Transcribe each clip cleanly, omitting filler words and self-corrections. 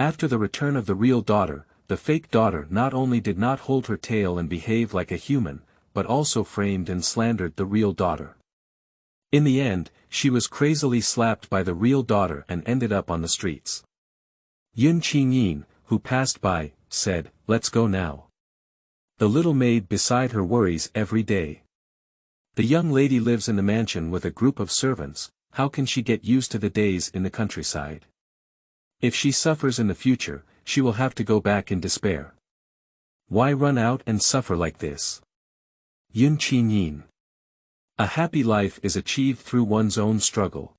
After the return of the real daughter, the fake daughter not only did not hold her tail and behave like a human, but also framed and slandered the real daughter. In the end, she was crazily slapped by the real daughter and ended up on the streets. Qingyin, who passed by, said, "Let's go now." The little maid beside her worries every day. The young lady lives in the mansion with a group of servants. How can she get used to the days in the countryside? If she suffers in the future, she will have to go back in despair. Why run out and suffer like this? Qingyin. A happy life is achieved through one's own struggle.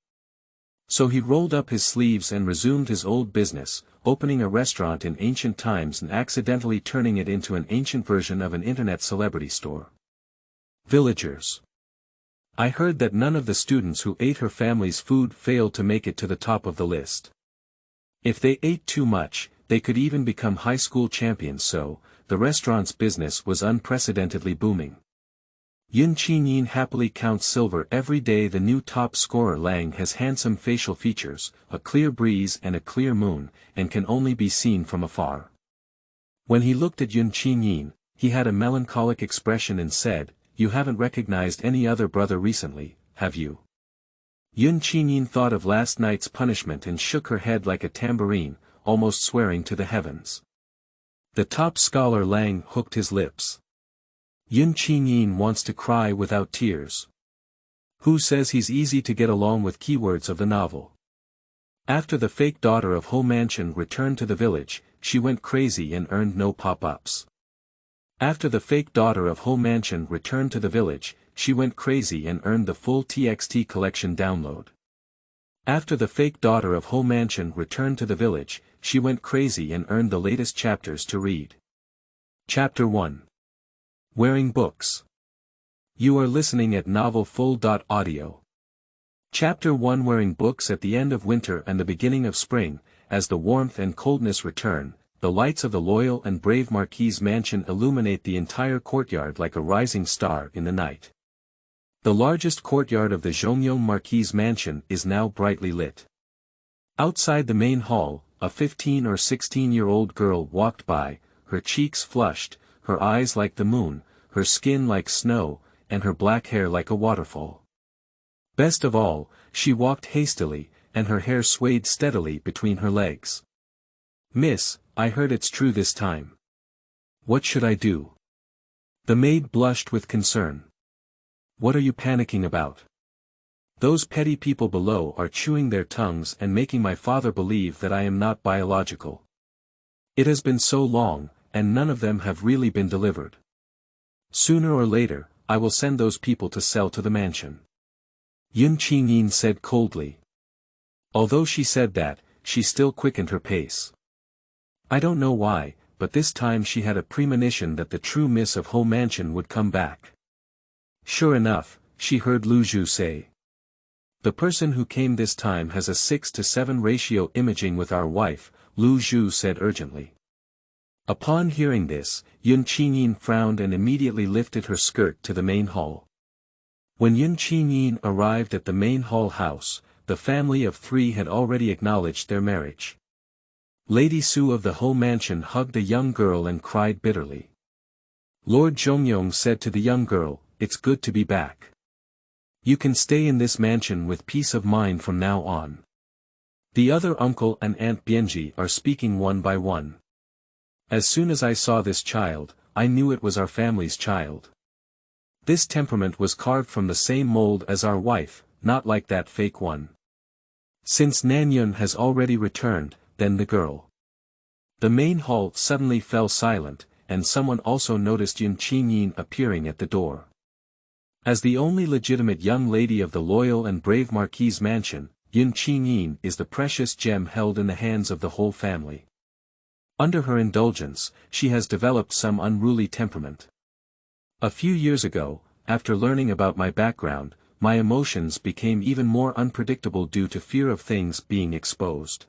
So he rolled up his sleeves and resumed his old business, opening a restaurant in ancient times and accidentally turning it into an ancient version of an internet celebrity store. Villagers. I heard that none of the students who ate her family's food failed to make it to the top of the list. If they ate too much, they could even become high school champions, so the restaurant's business was unprecedentedly booming. Qingyin happily counts silver every day. The new top scorer Lang has handsome facial features, a clear breeze and a clear moon, and can only be seen from afar. When he looked at Qingyin, he had a melancholic expression and said, "You haven't recognized any other brother recently, have you?" Qingyin thought of last night's punishment and shook her head like a tambourine, almost swearing to the heavens. The top scholar Lang hooked his lips. Qingyin wants to cry without tears. Who says he's easy to get along with? Keywords of the novel. After the fake daughter of Ho Mansion returned to the village, she went crazy and earned no pop-ups. After the fake daughter of Ho Mansion returned to the village, she went crazy and earned the full TXT collection download. After the fake daughter of Ho Mansion returned to the village, she went crazy and earned the latest chapters to read. Chapter 1. Wearing books. You are listening at novelfull.audio. Chapter 1. Wearing books. At the end of winter and the beginning of spring, as the warmth and coldness return, the lights of the loyal and brave Marquis's mansion illuminate the entire courtyard like a rising star in the night. The largest courtyard of the Zhongyong Marquis's mansion is now brightly lit. Outside the main hall, a 15 or 16-year-old girl walked by, her cheeks flushed, her eyes like the moon, her skin like snow, and her black hair like a waterfall. Best of all, she walked hastily, and her hair swayed steadily between her legs. "Miss, I heard it's true this time. What should I do?" The maid blushed with concern. "What are you panicking about? Those petty people below are chewing their tongues and making my father believe that I am not biological. It has been so long, and none of them have really been delivered. Sooner or later, I will send those people to sell to the mansion." Qingyin said coldly. Although she said that, she still quickened her pace. I don't know why, but this time she had a premonition that the true miss of Ho Mansion would come back. Sure enough, she heard Lu Zhu say. "The person who came this time has a 6-to-7 ratio imaging with our wife," Lu Zhu said urgently. Upon hearing this, Qingyin frowned and immediately lifted her skirt to the main hall. When Qingyin arrived at the main hall house, the family of 3 had already acknowledged their marriage. Lady Su of the Ho Mansion hugged a young girl and cried bitterly. Lord Zhongyong said to the young girl, "It's good to be back. You can stay in this mansion with peace of mind from now on." The other uncle and Aunt Bianji are speaking one by one. As soon as I saw this child, I knew it was our family's child. This temperament was carved from the same mold as our wife, not like that fake one. Since Nanyun has already returned, then the girl. The main hall suddenly fell silent, and someone also noticed Qingyin appearing at the door. As the only legitimate young lady of the loyal and brave Marquis's mansion, Qingyin is the precious gem held in the hands of the whole family. Under her indulgence, she has developed some unruly temperament. A few years ago, after learning about my background, my emotions became even more unpredictable due to fear of things being exposed.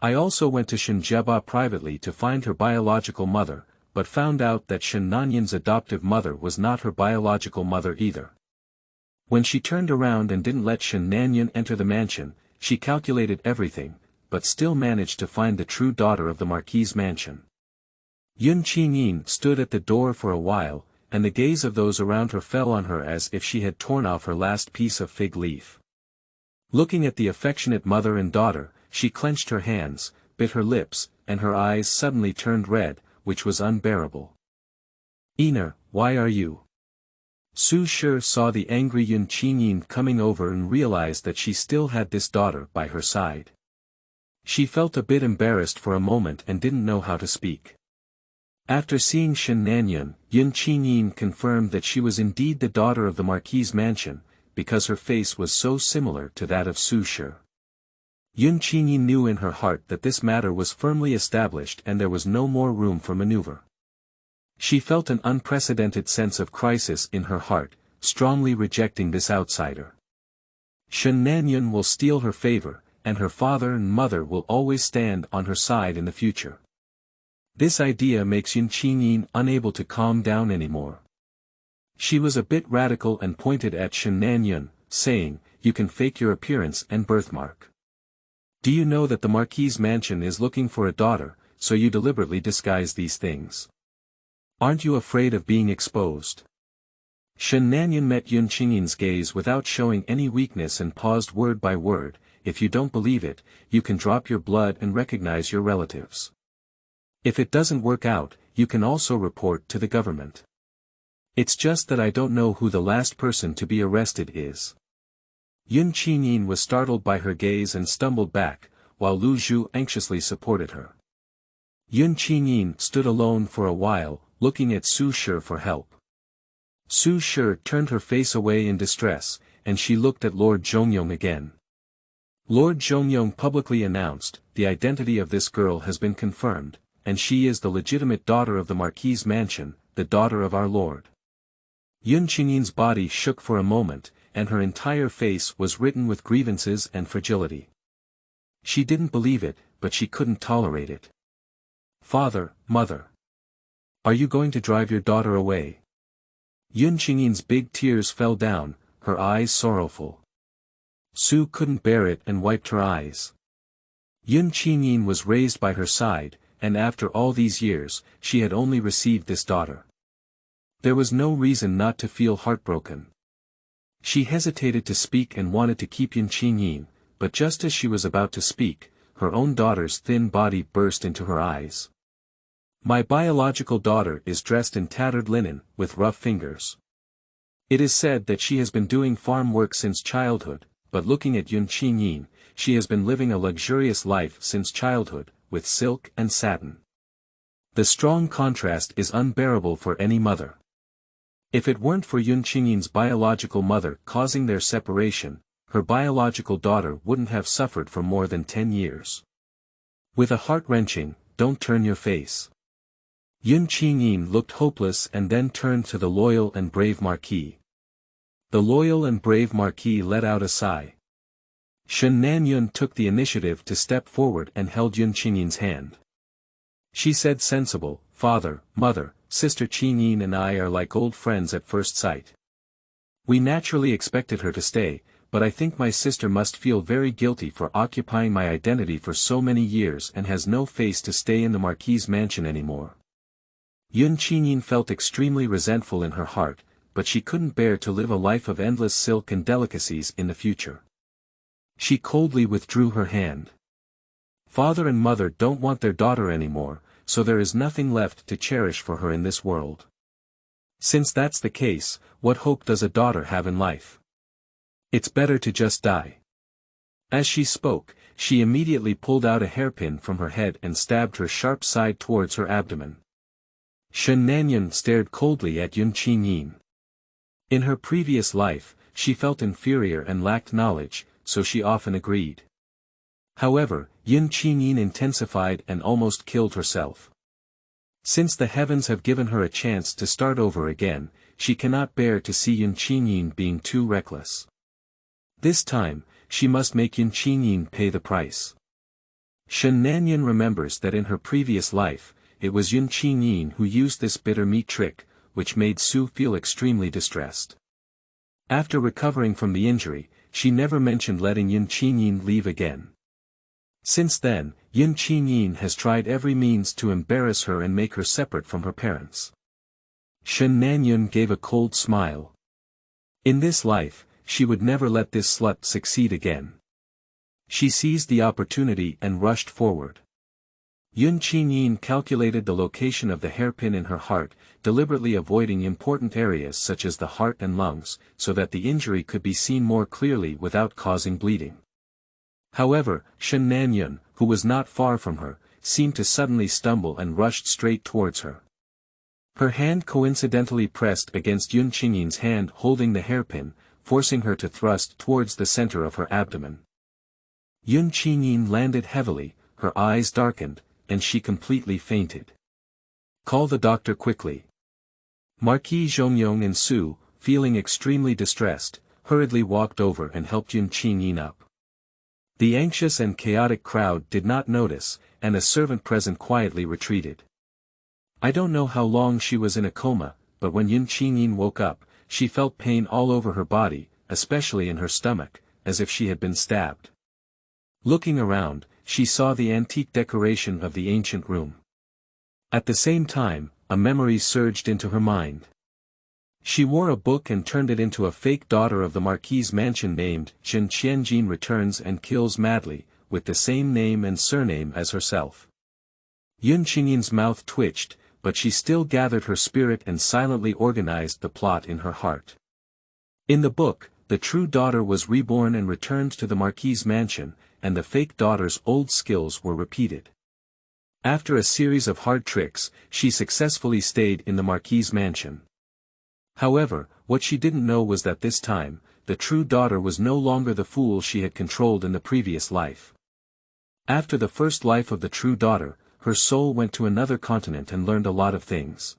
I also went to Shenjeba privately to find her biological mother, but found out that Shen Nanyin's adoptive mother was not her biological mother either. When she turned around and didn't let Shen Nanyin enter the mansion, she calculated everything, but still managed to find the true daughter of the Marquis's mansion. Qingyin stood at the door for a while, and the gaze of those around her fell on her as if she had torn off her last piece of fig leaf. Looking at the affectionate mother and daughter, she clenched her hands, bit her lips, and her eyes suddenly turned red, which was unbearable. "Ina, why are you?" Su Shi saw the angry Qingyin coming over and realized that she still had this daughter by her side. She felt a bit embarrassed for a moment and didn't know how to speak. After seeing Shen Nanyun, Qingyin confirmed that she was indeed the daughter of the Marquis's mansion, because her face was so similar to that of Su Shi. Qingyin knew in her heart that this matter was firmly established and there was no more room for maneuver. She felt an unprecedented sense of crisis in her heart, strongly rejecting this outsider. Shen Nanyun will steal her favor, and her father and mother will always stand on her side in the future. This idea makes Qingyin unable to calm down anymore. She was a bit radical and pointed at Shen Nanyun, saying, "You can fake your appearance and birthmark. Do you know that the Marquis's mansion is looking for a daughter, so you deliberately disguise these things? Aren't you afraid of being exposed?" Shen Nanyun met Qingyin's gaze without showing any weakness and paused word by word. "If you don't believe it, you can drop your blood and recognize your relatives. If it doesn't work out, you can also report to the government. It's just that I don't know who the last person to be arrested is." Qingyin was startled by her gaze and stumbled back, while Lu Zhu anxiously supported her. Qingyin stood alone for a while, looking at Su Shi for help. Su Shi turned her face away in distress, and she looked at Lord Zhongyong again. Lord Zhongyong publicly announced, "The identity of this girl has been confirmed, and she is the legitimate daughter of the Marquis's mansion, the daughter of our lord." Qingyin's body shook for a moment, and her entire face was written with grievances and fragility. She didn't believe it, but she couldn't tolerate it. "Father, mother. Are you going to drive your daughter away?" Qingyin's big tears fell down, her eyes sorrowful. Su couldn't bear it and wiped her eyes. Qingyin was raised by her side, and after all these years, she had only received this daughter. There was no reason not to feel heartbroken. She hesitated to speak and wanted to keep Qingyin, but just as she was about to speak, her own daughter's thin body burst into her eyes. "My biological daughter is dressed in tattered linen, with rough fingers. It is said that she has been doing farm work since childhood, but looking at Qingyin, she has been living a luxurious life since childhood, with silk and satin. The strong contrast is unbearable for any mother. If it weren't for Qingyin's biological mother causing their separation, her biological daughter wouldn't have suffered for more than 10 years. With a heart-wrenching, 'Don't turn your face.'" Qingyin looked hopeless and then turned to the loyal and brave Marquis. The loyal and brave Marquis let out a sigh. Shen Nanyun took the initiative to step forward and held Qingyin's hand. She said sensible, "Father, mother, Sister Qingyin and I are like old friends at first sight. We naturally expected her to stay, but I think my sister must feel very guilty for occupying my identity for so many years and has no face to stay in the Marquis's mansion anymore." Qingyin felt extremely resentful in her heart, but she couldn't bear to live a life of endless silk and delicacies in the future. She coldly withdrew her hand. Father and mother don't want their daughter anymore, so there is nothing left to cherish for her in this world. Since that's the case, what hope does a daughter have in life? It's better to just die. As she spoke, she immediately pulled out a hairpin from her head and stabbed her sharp side towards her abdomen. Shen Nanyun stared coldly at Qingyin. In her previous life, she felt inferior and lacked knowledge, so she often agreed. However, Qingyin intensified and almost killed herself. Since the heavens have given her a chance to start over again, she cannot bear to see Qingyin being too reckless. This time, she must make Qingyin pay the price. Shen Nanyun remembers that in her previous life, it was Qingyin who used this bitter meat trick, which made Su feel extremely distressed. After recovering from the injury, she never mentioned letting Qingyin leave again. Since then, Qingyin has tried every means to embarrass her and make her separate from her parents. Shen Nanyun gave a cold smile. In this life, she would never let this slut succeed again. She seized the opportunity and rushed forward. Qingyin calculated the location of the hairpin in her heart, deliberately avoiding important areas such as the heart and lungs, so that the injury could be seen more clearly without causing bleeding. However, Shen Nanyun, who was not far from her, seemed to suddenly stumble and rushed straight towards her. Her hand coincidentally pressed against Qingyin's hand holding the hairpin, forcing her to thrust towards the center of her abdomen. Qingyin landed heavily, her eyes darkened, and she completely fainted. "Call the doctor quickly." Marquis Zhongyong and Su, feeling extremely distressed, hurriedly walked over and helped Qingyin up. The anxious and chaotic crowd did not notice, and a servant present quietly retreated. I don't know how long she was in a coma, but when Qingyin woke up, she felt pain all over her body, especially in her stomach, as if she had been stabbed. Looking around, she saw the antique decoration of the ancient room. At the same time, a memory surged into her mind. She wore a book and turned it into a fake daughter of the Marquis's mansion named Zhen Qianjin Returns and Kills Madly, with the same name and surname as herself. Qingyin's mouth twitched, but she still gathered her spirit and silently organized the plot in her heart. In the book, the true daughter was reborn and returned to the Marquis's mansion, and the fake daughter's old skills were repeated. After a series of hard tricks, she successfully stayed in the Marquis's mansion. However, what she didn't know was that this time, the true daughter was no longer the fool she had controlled in the previous life. After the first life of the true daughter, her soul went to another continent and learned a lot of things.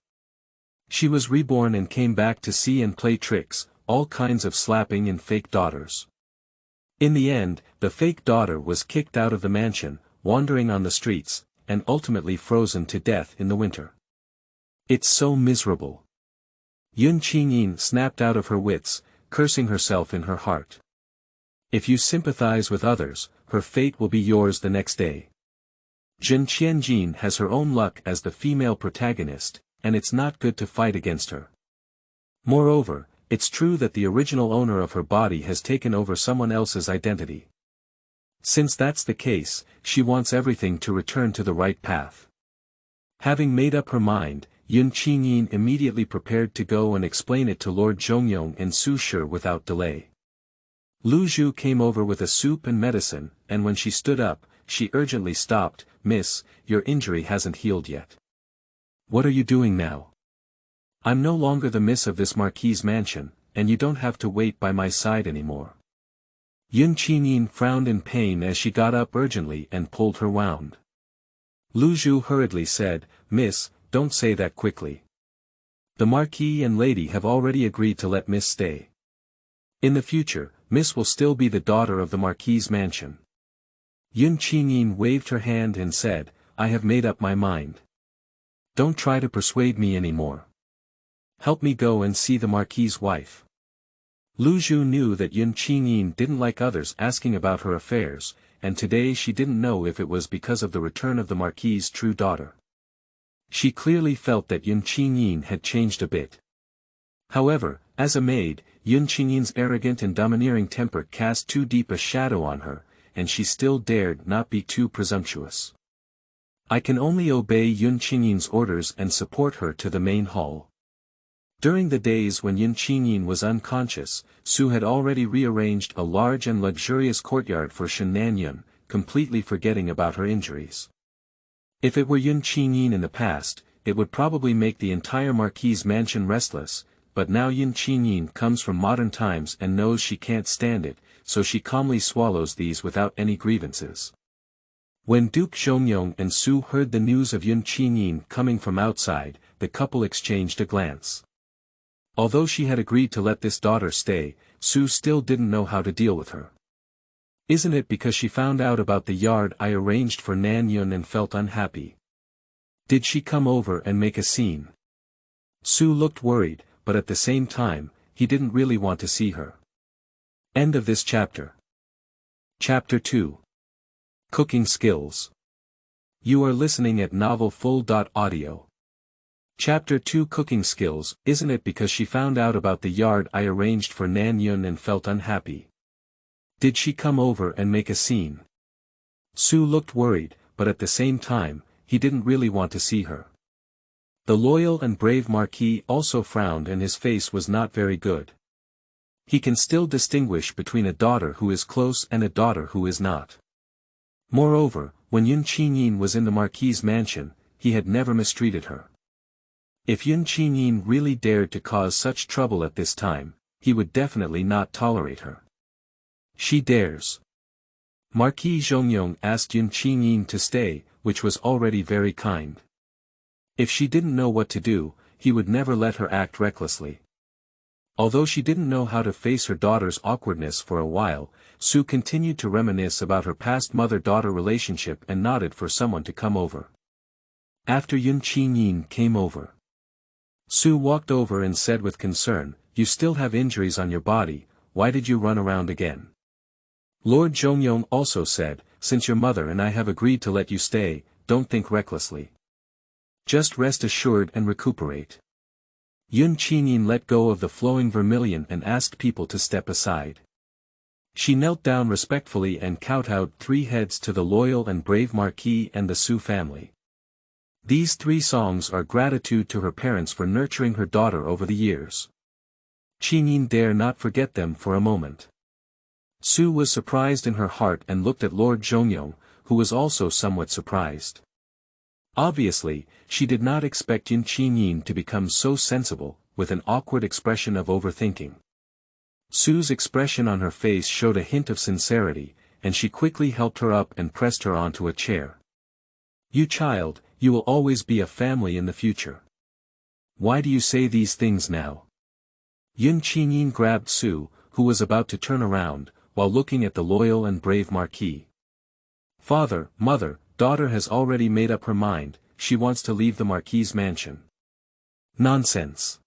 She was reborn and came back to see and play tricks, all kinds of slapping and fake daughters. In the end, the fake daughter was kicked out of the mansion, wandering on the streets, and ultimately frozen to death in the winter. It's so miserable. Qingyin snapped out of her wits, cursing herself in her heart. If you sympathize with others, her fate will be yours the next day. Zhen Qianjin has her own luck as the female protagonist, and it's not good to fight against her. Moreover, it's true that the original owner of her body has taken over someone else's identity. Since that's the case, she wants everything to return to the right path. Having made up her mind, Qingyin immediately prepared to go and explain it to Lord Zhongyong and Su Shi without delay. Lu Zhu came over with a soup and medicine, and when she stood up, she urgently stopped. "Miss, your injury hasn't healed yet. What are you doing now? I'm no longer the miss of this Marquis's mansion, and you don't have to wait by my side anymore." Qingyin frowned in pain as she got up urgently and pulled her wound. Lu Zhu hurriedly said, "Miss, don't say that quickly. The Marquis and Lady have already agreed to let Miss stay. In the future, Miss will still be the daughter of the Marquis's mansion." Qingyin waved her hand and said, "I have made up my mind. Don't try to persuade me anymore. Help me go and see the Marquis's wife." Lu Zhu knew that Qingyin didn't like others asking about her affairs, and today she didn't know if it was because of the return of the Marquis's true daughter. She clearly felt that Qingyin had changed a bit. However, as a maid, Qingyin's arrogant and domineering temper cast too deep a shadow on her, and she still dared not be too presumptuous. "I can only obey Qingyin's orders and support her to the main hall." During the days when Qingyin was unconscious, Su had already rearranged a large and luxurious courtyard for Shen Nanyun, completely forgetting about her injuries. If it were Qingyin in the past, it would probably make the entire Marquis's mansion restless, but now Qingyin comes from modern times and knows she can't stand it, so she calmly swallows these without any grievances. When Duke Zhongyong and Su heard the news of Qingyin coming from outside, the couple exchanged a glance. Although she had agreed to let this daughter stay, Su still didn't know how to deal with her. Isn't it because she found out about the yard I arranged for Nanyun and felt unhappy? Did she come over and make a scene? Su looked worried, but at the same time, he didn't really want to see her. End of this chapter. Chapter 2. Cooking skills. You are listening at novelfull.audio. Chapter 2 Cooking skills. Isn't it because she found out about the yard I arranged for Nan Yun and felt unhappy? Did she come over and make a scene? Su looked worried, but at the same time, he didn't really want to see her. The loyal and brave Marquis also frowned and his face was not very good. He can still distinguish between a daughter who is close and a daughter who is not. Moreover, when Qingyin was in the Marquis's mansion, he had never mistreated her. If Qingyin really dared to cause such trouble at this time, he would definitely not tolerate her. She dares. Marquis Zhongyong asked Qingyin to stay, which was already very kind. If she didn't know what to do, he would never let her act recklessly. Although she didn't know how to face her daughter's awkwardness for a while, Su continued to reminisce about her past mother-daughter relationship and nodded for someone to come over. After Qingyin came over, Su walked over and said with concern, "You still have injuries on your body, why did you run around again?" Lord Zhongyong also said, "Since your mother and I have agreed to let you stay, don't think recklessly. Just rest assured and recuperate." Qingyin let go of the flowing vermilion and asked people to step aside. She knelt down respectfully and kowtowed 3 heads to the loyal and brave Marquis and the Su family. These 3 songs are gratitude to her parents for nurturing her daughter over the years. Qingyin dare not forget them for a moment. Su was surprised in her heart and looked at Lord Zhongyong, who was also somewhat surprised. Obviously, she did not expect Qingyin to become so sensible, with an awkward expression of overthinking. Su's expression on her face showed a hint of sincerity, and she quickly helped her up and pressed her onto a chair. "You child, you will always be a family in the future. Why do you say these things now?" Qingyin grabbed Su, who was about to turn around, while looking at the loyal and brave Marquis. "Father, mother, daughter has already made up her mind, she wants to leave the Marquis's mansion." "Nonsense."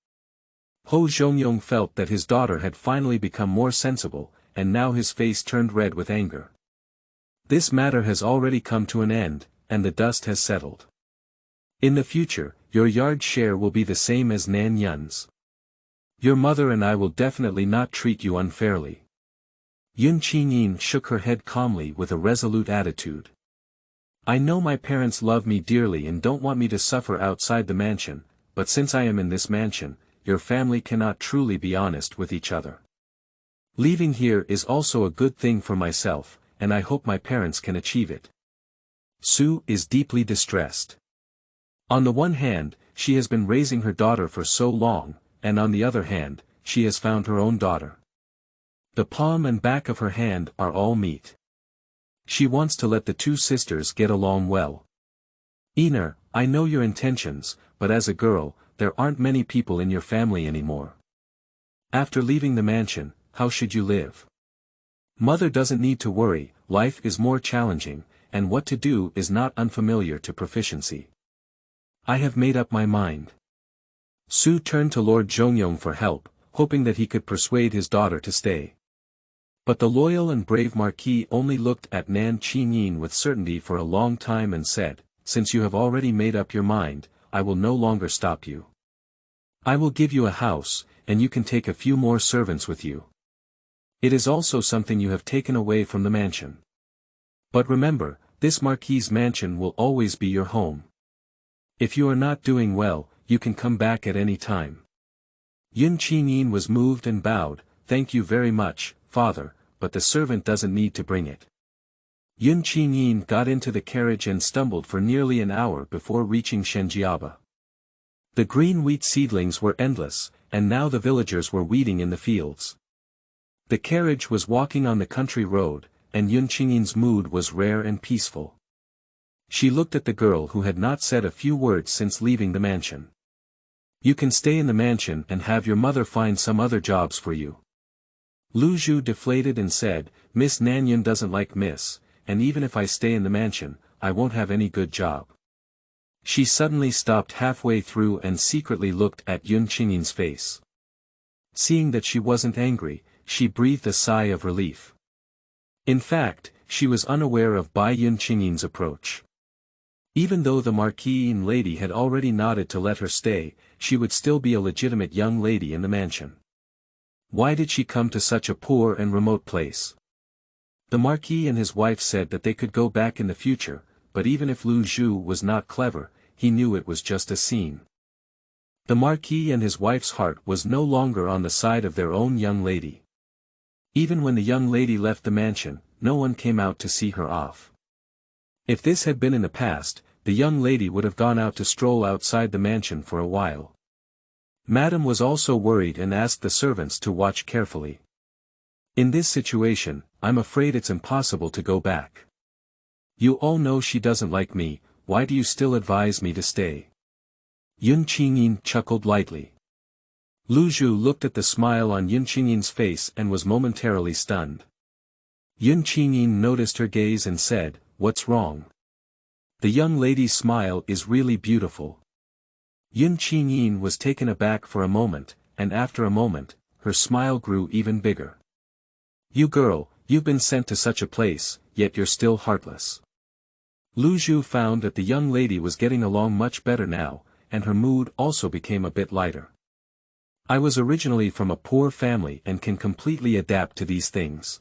Ho Zhongyong felt that his daughter had finally become more sensible, and now his face turned red with anger. "This matter has already come to an end, and the dust has settled. In the future, your yard share will be the same as Nan Yun's. Your mother and I will definitely not treat you unfairly." Qingyin shook her head calmly with a resolute attitude. "I know my parents love me dearly and don't want me to suffer outside the mansion, but since I am in this mansion, your family cannot truly be honest with each other. Leaving here is also a good thing for myself, and I hope my parents can achieve it." Su is deeply distressed. On the one hand, she has been raising her daughter for so long, and on the other hand, she has found her own daughter. The palm and back of her hand are all meat. She wants to let the 2 sisters get along well. "Ener, I know your intentions, but as a girl, there aren't many people in your family anymore. After leaving the mansion, how should you live? Mother doesn't need to worry, life is more challenging, and what to do is not unfamiliar to proficiency. I have made up my mind." Su turned to Lord Zhongyong for help, hoping that he could persuade his daughter to stay. But the loyal and brave Marquis only looked at Qingyin with certainty for a long time and said, "Since you have already made up your mind, I will no longer stop you. I will give you a house, and you can take a few more servants with you. It is also something you have taken away from the mansion. But remember, this Marquis's mansion will always be your home. If you are not doing well, you can come back at any time." Qingyin was moved and bowed, "Thank you very much, father, but the servant doesn't need to bring it." Qingyin got into the carriage and stumbled for nearly an hour before reaching Shenjiaba. The green wheat seedlings were endless, and now the villagers were weeding in the fields. The carriage was walking on the country road, and Qingyin's mood was rare and peaceful. She looked at the girl who had not said a few words since leaving the mansion. "You can stay in the mansion and have your mother find some other jobs for you." Lu Zhu deflated and said, "Miss Nan Yun doesn't like Miss, and even if I stay in the mansion, I won't have any good job." She suddenly stopped halfway through and secretly looked at Qingyin's face. Seeing that she wasn't angry, she breathed a sigh of relief. In fact, she was unaware of Bai Qingyin's approach. Even though the Qingyin lady had already nodded to let her stay, she would still be a legitimate young lady in the mansion. Why did she come to such a poor and remote place? The Marquis and his wife said that they could go back in the future, but even if Lu Zhu was not clever, he knew it was just a scene. The Marquis and his wife's heart was no longer on the side of their own young lady. Even when the young lady left the mansion, no one came out to see her off. If this had been in the past, the young lady would have gone out to stroll outside the mansion for a while. Madame was also worried and asked the servants to watch carefully. In this situation, I'm afraid it's impossible to go back. You all know she doesn't like me, why do you still advise me to stay? Qingyin chuckled lightly. Lu Zhu looked at the smile on Qingyin's face and was momentarily stunned. Qingyin noticed her gaze and said, "What's wrong?" The young lady's smile is really beautiful. Qingyin was taken aback for a moment, and after a moment, her smile grew even bigger. "You girl, you've been sent to such a place, yet you're still heartless." Lu Zhu found that the young lady was getting along much better now, and her mood also became a bit lighter. "I was originally from a poor family and can completely adapt to these things.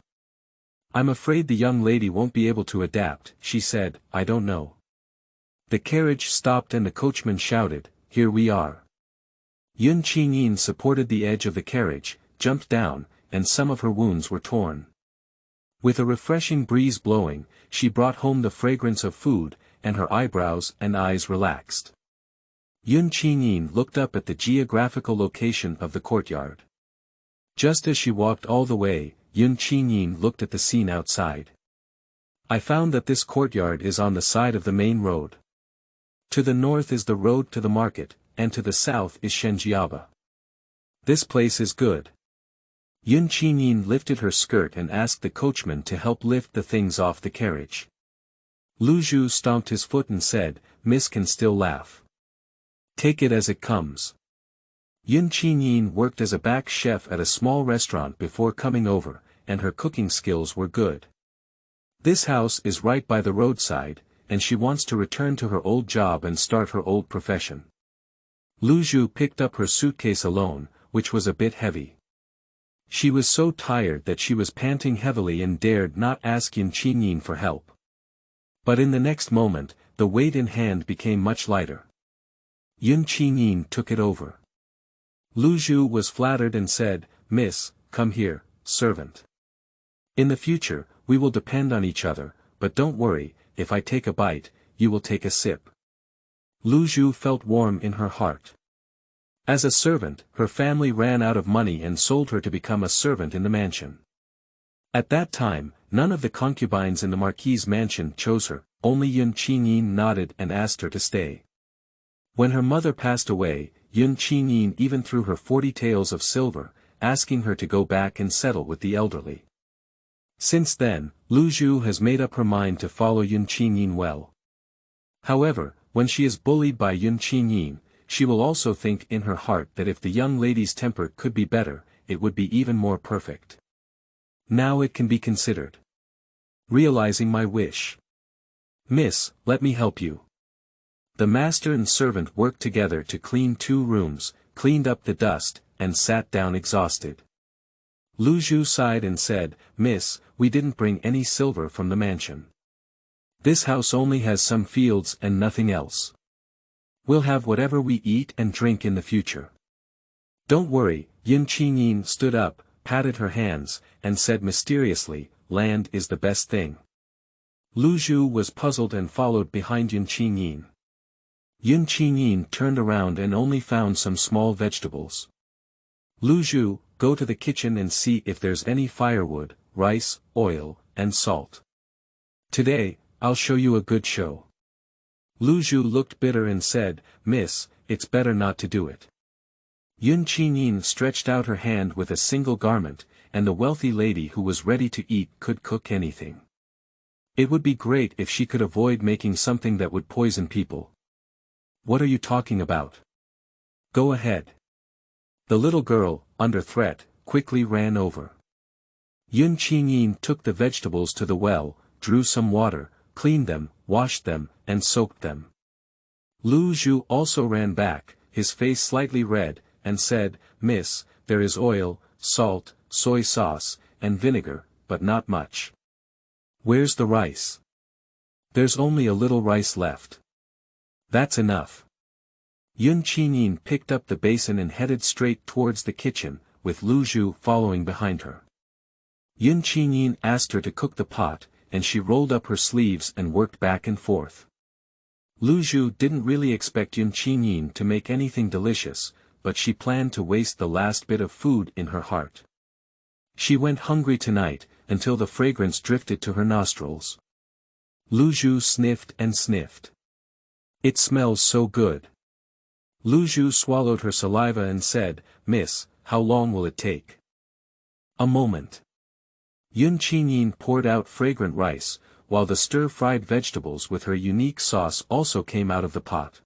I'm afraid the young lady won't be able to adapt," she said, "I don't know." The carriage stopped and the coachman shouted, "Here we are." Qingyin supported the edge of the carriage, jumped down, and some of her wounds were torn. With a refreshing breeze blowing, she brought home the fragrance of food, and her eyebrows and eyes relaxed. Qingyin looked up at the geographical location of the courtyard. Just as she walked all the way, Qingyin looked at the scene outside. "I found that this courtyard is on the side of the main road. To the north is the road to the market, and to the south is Shenjiaba. This place is good." Qingyin lifted her skirt and asked the coachman to help lift the things off the carriage. Lu Zhu stomped his foot and said, "Miss can still laugh. Take it as it comes." Qingyin worked as a back chef at a small restaurant before coming over, and her cooking skills were good. This house is right by the roadside, and she wants to return to her old job and start her old profession. Lu Zhu picked up her suitcase alone, which was a bit heavy. She was so tired that she was panting heavily and dared not ask Qingyin for help. But in the next moment, the weight in hand became much lighter. Qingyin took it over. Lu Zhu was flattered and said, "Miss, come here, servant. In the future, we will depend on each other, but don't worry, if I take a bite, you will take a sip." Lu Zhu felt warm in her heart. As a servant, her family ran out of money and sold her to become a servant in the mansion. At that time, none of the concubines in the Marquis's mansion chose her, only Qingyin nodded and asked her to stay. When her mother passed away, Qingyin even threw her 40 taels of silver, asking her to go back and settle with the elderly. Since then, Lu Zhu has made up her mind to follow Qingyin well. However, when she is bullied by Qingyin, she will also think in her heart that if the young lady's temper could be better, it would be even more perfect. Now it can be considered. Realizing my wish. "Miss, let me help you." The master and servant worked together to clean 2 rooms, cleaned up the dust, and sat down exhausted. Lu Zhu sighed and said, "Miss, we didn't bring any silver from the mansion. This house only has some fields and nothing else. We'll have whatever we eat and drink in the future." "Don't worry," Qingyin stood up, patted her hands, and said mysteriously, "Land is the best thing." Lu Zhu was puzzled and followed behind Qingyin. Qingyin turned around and only found some small vegetables. "Lu Zhu, go to the kitchen and see if there's any firewood, rice, oil, and salt. Today, I'll show you a good show." Lu Zhu looked bitter and said, "Miss, it's better not to do it." Qingyin stretched out her hand with a single garment, and the wealthy lady who was ready to eat could cook anything. It would be great if she could avoid making something that would poison people. "What are you talking about? Go ahead." The little girl, under threat, quickly ran over. Qingyin took the vegetables to the well, drew some water, cleaned them, washed them, and soaked them. Lu Zhu also ran back, his face slightly red, and said, "Miss, there is oil, salt, soy sauce, and vinegar, but not much. Where's the rice?" "There's only a little rice left." "That's enough." Qingyin picked up the basin and headed straight towards the kitchen, with Lu Zhu following behind her. Qingyin asked her to cook the pot, and she rolled up her sleeves and worked back and forth. Lu Zhu didn't really expect Qingyin to make anything delicious, but she planned to waste the last bit of food in her heart. She went hungry tonight, until the fragrance drifted to her nostrils. Lu Zhu sniffed and sniffed. "It smells so good." Lu Zhu swallowed her saliva and said, "Miss, how long will it take?" "A moment." Qingyin poured out fragrant rice, while the stir-fried vegetables with her unique sauce also came out of the pot.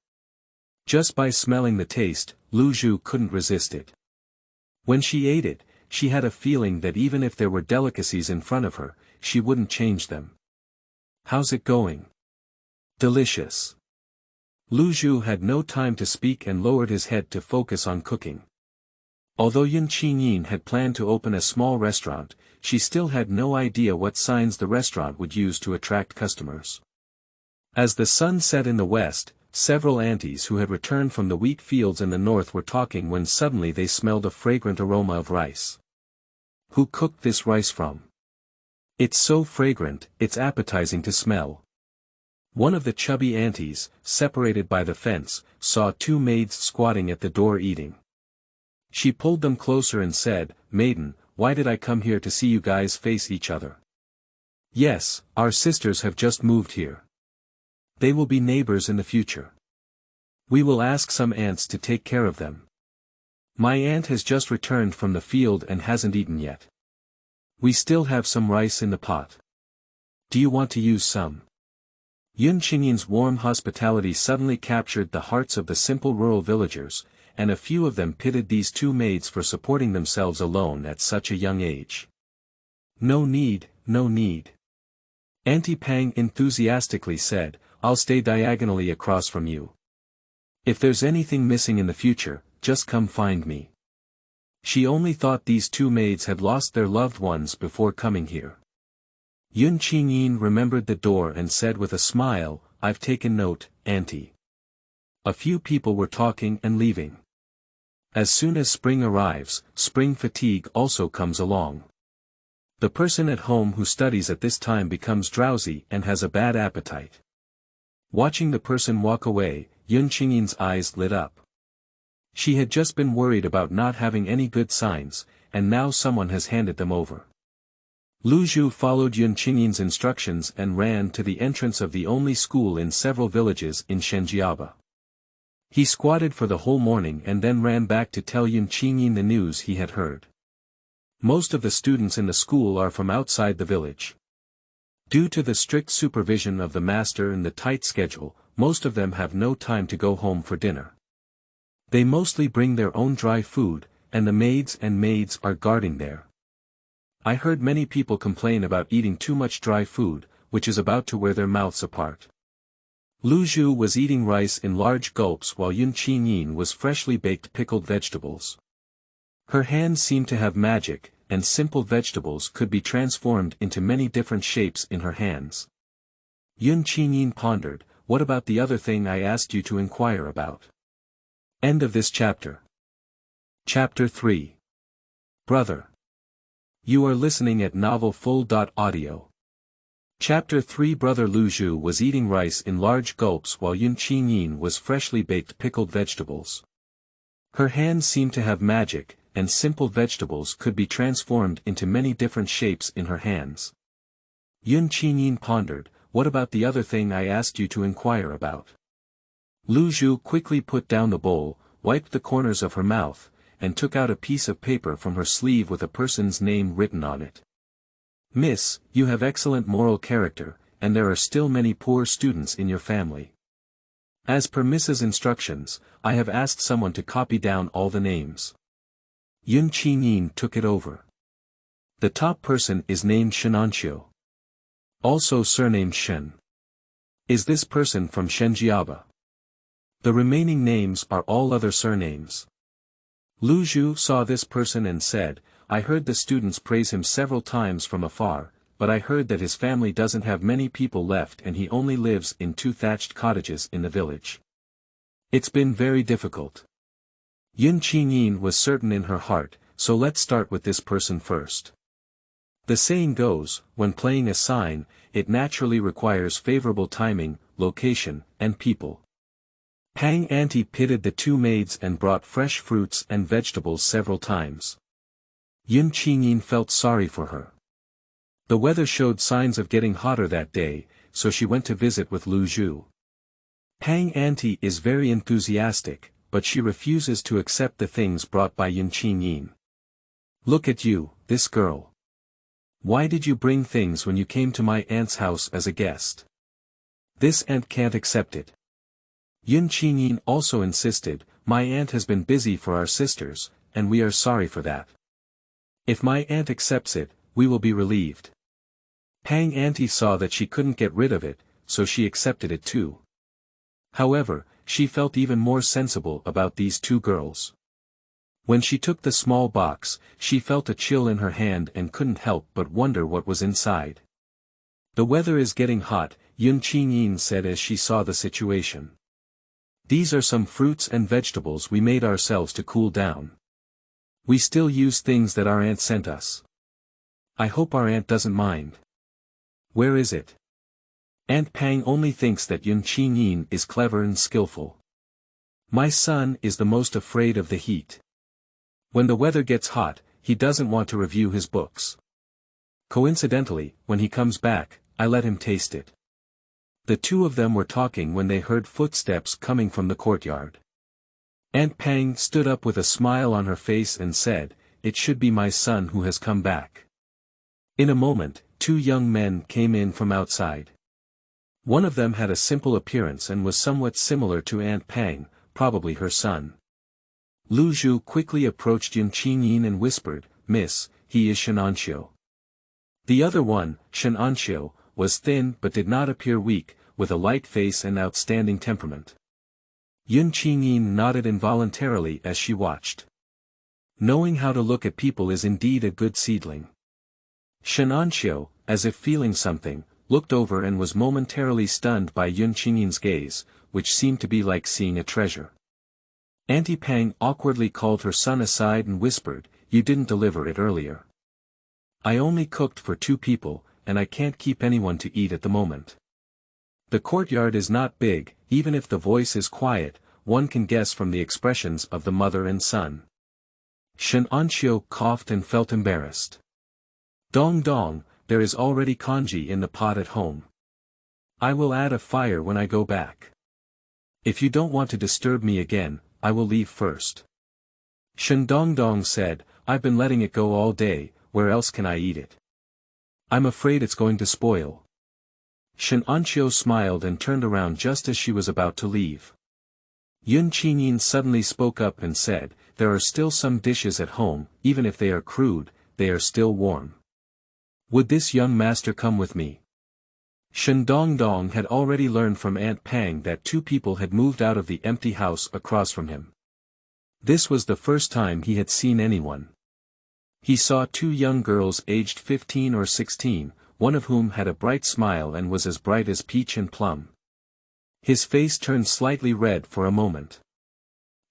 Just by smelling the taste, Lu Zhu couldn't resist it. When she ate it, she had a feeling that even if there were delicacies in front of her, she wouldn't change them. "How's it going?" "Delicious." Lu Zhu had no time to speak and lowered his head to focus on cooking. Although Qingyin had planned to open a small restaurant, she still had no idea what signs the restaurant would use to attract customers. As the sun set in the west, several aunties who had returned from the wheat fields in the north were talking when suddenly they smelled a fragrant aroma of rice. "Who cooked this rice from? It's so fragrant, it's appetizing to smell." One of the chubby aunties, separated by the fence, saw two maids squatting at the door eating. She pulled them closer and said, "Maiden, why did I come here to see you guys face each other?" "Yes, our sisters have just moved here. They will be neighbors in the future. We will ask some aunts to take care of them. My aunt has just returned from the field and hasn't eaten yet. We still have some rice in the pot. Do you want to use some?" Qingyin's warm hospitality suddenly captured the hearts of the simple rural villagers, and a few of them pitied these two maids for supporting themselves alone at such a young age. "No need, no need." Auntie Pang enthusiastically said, "I'll stay diagonally across from you. If there's anything missing in the future, just come find me." She only thought these two maids had lost their loved ones before coming here. Qingyin remembered the door and said with a smile, "I've taken note, Auntie." A few people were talking and leaving. As soon as spring arrives, spring fatigue also comes along. The person at home who studies at this time becomes drowsy and has a bad appetite. Watching the person walk away, Qingyin's eyes lit up. She had just been worried about not having any good signs, and now someone has handed them over. Lu Zhu followed Qingyin's instructions and ran to the entrance of the only school in several villages in Shenjiaba. He squatted for the whole morning and then ran back to tell Qingyin the news he had heard. Most of the students in the school are from outside the village. Due to the strict supervision of the master and the tight schedule, most of them have no time to go home for dinner. They mostly bring their own dry food, and the maids are guarding there. I heard many people complain about eating too much dry food, which is about to wear their mouths apart. Lu Zhu was eating rice in large gulps while Qingyin was freshly baked pickled vegetables. Her hands seemed to have magic, and simple vegetables could be transformed into many different shapes in her hands. Qingyin pondered, "What about the other thing I asked you to inquire about?" End of this chapter. Chapter 3. Brother. You are listening at novelfull.audio. Chapter 3. Brother Lu Zhu was eating rice in large gulps while Qingyin was freshly baked pickled vegetables. Her hands seemed to have magic, and simple vegetables could be transformed into many different shapes in her hands. Qingyin pondered, "What about the other thing I asked you to inquire about?" Lu Zhu quickly put down the bowl, wiped the corners of her mouth, and took out a piece of paper from her sleeve with a person's name written on it. "Miss, you have excellent moral character, and there are still many poor students in your family. As per Mrs. instructions, I have asked someone to copy down all the names." Qingyin took it over. "The top person is named Shenanxiu. Also surnamed Shen. Is this person from Shenjiaba? The remaining names are all other surnames. Lu Zhu saw this person and said, I heard the students praise him several times from afar, but I heard that his family doesn't have many people left and he only lives in 2 thatched cottages in the village. It's been very difficult. Qingyin was certain in her heart, so let's start with this person first. The saying goes, when playing a sign, it naturally requires favorable timing, location, and people. Pang Auntie pitted the 2 maids and brought fresh fruits and vegetables several times. Qingyin felt sorry for her. The weather showed signs of getting hotter that day, so she went to visit with Lu Zhu. Pang Auntie is very enthusiastic, but she refuses to accept the things brought by Qingyin. Look at you, this girl. Why did you bring things when you came to my aunt's house as a guest? This aunt can't accept it. Qingyin also insisted, my aunt has been busy for our sisters, and we are sorry for that. If my aunt accepts it, we will be relieved. Pang Auntie saw that she couldn't get rid of it, so she accepted it too. However, she felt even more sensible about these 2 girls. When she took the small box, she felt a chill in her hand and couldn't help but wonder what was inside. The weather is getting hot, Qingyin said as she saw the situation. These are some fruits and vegetables we made ourselves to cool down. We still use things that our aunt sent us. I hope our aunt doesn't mind. Where is it? Aunt Pang only thinks that Qingyin is clever and skillful. My son is the most afraid of the heat. When the weather gets hot, he doesn't want to review his books. Coincidentally, when he comes back, I let him taste it. The 2 of them were talking when they heard footsteps coming from the courtyard. Aunt Pang stood up with a smile on her face and said, it should be my son who has come back. In a moment, 2 young men came in from outside. One of them had a simple appearance and was somewhat similar to Aunt Pang, probably her son. Lu Zhu quickly approached Qingyin and whispered, Miss, he is Shenanxiu. The other one, Shenanxiu, was thin but did not appear weak, with a light face and outstanding temperament. Qingyin nodded involuntarily as she watched. Knowing how to look at people is indeed a good seedling. Shenanxiu, as if feeling something, looked over and was momentarily stunned by Qingyin's gaze, which seemed to be like seeing a treasure. Auntie Pang awkwardly called her son aside and whispered, you didn't deliver it earlier. I only cooked for 2 people, and I can't keep anyone to eat at the moment. The courtyard is not big, even if the voice is quiet, one can guess from the expressions of the mother and son. Shenanxiu coughed and felt embarrassed. Dong dong, there is already congee in the pot at home. I will add a fire when I go back. If you don't want to disturb me again, I will leave first. Shendongdong said, I've been letting it go all day, where else can I eat it? I'm afraid it's going to spoil. Shenanxiu smiled and turned around just as she was about to leave. Qingyin suddenly spoke up and said, there are still some dishes at home, even if they are crude, they are still warm. Would this young master come with me? Shendongdong had already learned from Aunt Pang that 2 people had moved out of the empty house across from him. This was the first time he had seen anyone. He saw 2 young girls aged 15 or 16, one of whom had a bright smile and was as bright as peach and plum. His face turned slightly red for a moment.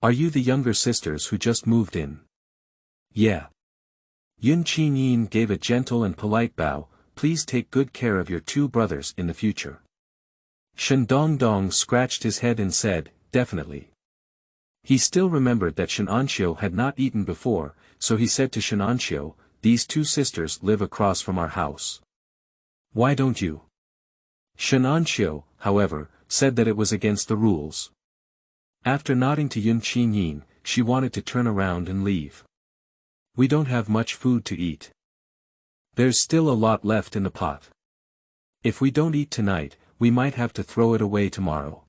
Are you the younger sisters who just moved in? Yeah. Qingyin gave a gentle and polite bow, please take good care of your 2 brothers in the future. Shendongdong scratched his head and said, definitely. He still remembered that Shenanxiu had not eaten before, so he said to Shenanxiu, these 2 sisters live across from our house. Why don't you? Shenanxiu, however, said that it was against the rules. After nodding to Qingyin, she wanted to turn around and leave. We don't have much food to eat. There's still a lot left in the pot. If we don't eat tonight, we might have to throw it away tomorrow.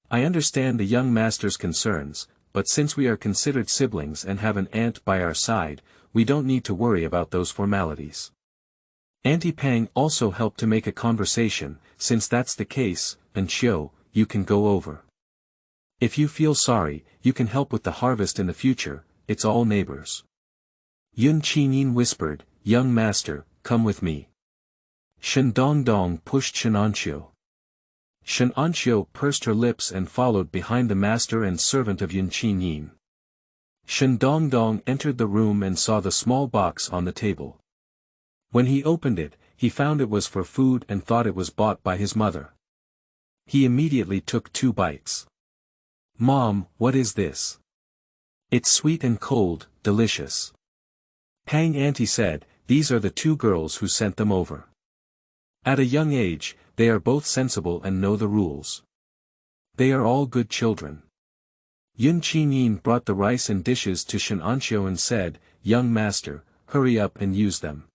I understand the young master's concerns, but since we are considered siblings and have an aunt by our side, we don't need to worry about those formalities. Auntie Pang also helped to make a conversation, since that's the case, and Xiao, you can go over. If you feel sorry, you can help with the harvest in the future, it's all neighbors. Qingyin whispered, young master, come with me. Shen Dongdong pushed Shen Anxiu. Shen Anxiu pursed her lips and followed behind the master and servant of Qingyin. Shen Dongdong entered the room and saw the small box on the table. When he opened it, he found it was for food and thought it was bought by his mother. He immediately took 2 bites. Mom, what is this? It's sweet and cold, delicious. Pang Auntie said, these are the 2 girls who sent them over. At a young age, they are both sensible and know the rules. They are all good children. Qingyin brought the rice and dishes to Shen Anxiu and said, young master, hurry up and use them.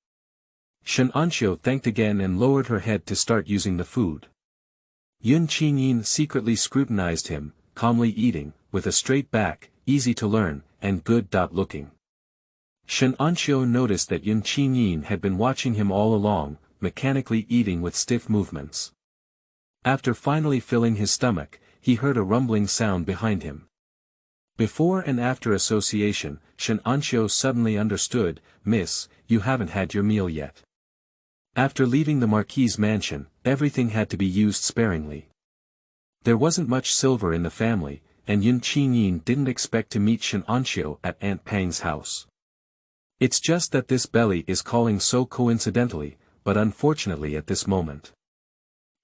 Shen Anxiu thanked again and lowered her head to start using the food. Qingyin secretly scrutinized him, calmly eating, with a straight back, easy to learn, and good-looking. Shen Anxiu noticed that Qingyin had been watching him all along, mechanically eating with stiff movements. After finally filling his stomach, he heard a rumbling sound behind him. Before and after association, Shen Anxiu suddenly understood, Miss, you haven't had your meal yet. After leaving the Marquis's mansion, everything had to be used sparingly. There wasn't much silver in the family, and Qingyin didn't expect to meet Shen Anxiu at Aunt Pang's house. It's just that this belly is calling so coincidentally, but unfortunately at this moment.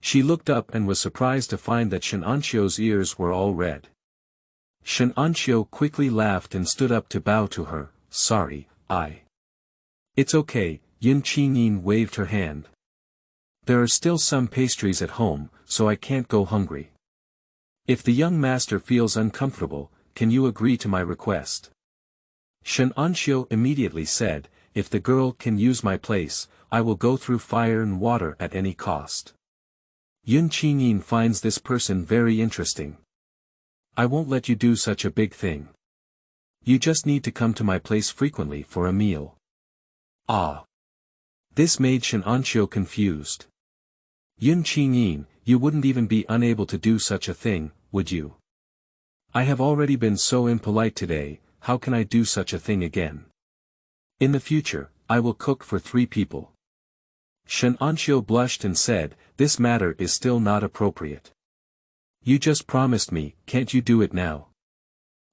She looked up and was surprised to find that Shen Anxiu's ears were all red. Shen Anxiu quickly laughed and stood up to bow to her, sorry, It's okay, Qingyin waved her hand. There are still some pastries at home, so I can't go hungry. If the young master feels uncomfortable, can you agree to my request? Shen Anxiu immediately said, if the girl can use my place, I will go through fire and water at any cost. Qingyin finds this person very interesting. I won't let you do such a big thing. You just need to come to my place frequently for a meal. This made Shen Anxiu confused. Qingyin, you wouldn't even be unable to do such a thing, would you? I have already been so impolite today, how can I do such a thing again? In the future, I will cook for 3 people. Shen Anxiu blushed and said, this matter is still not appropriate. You just promised me, can't you do it now?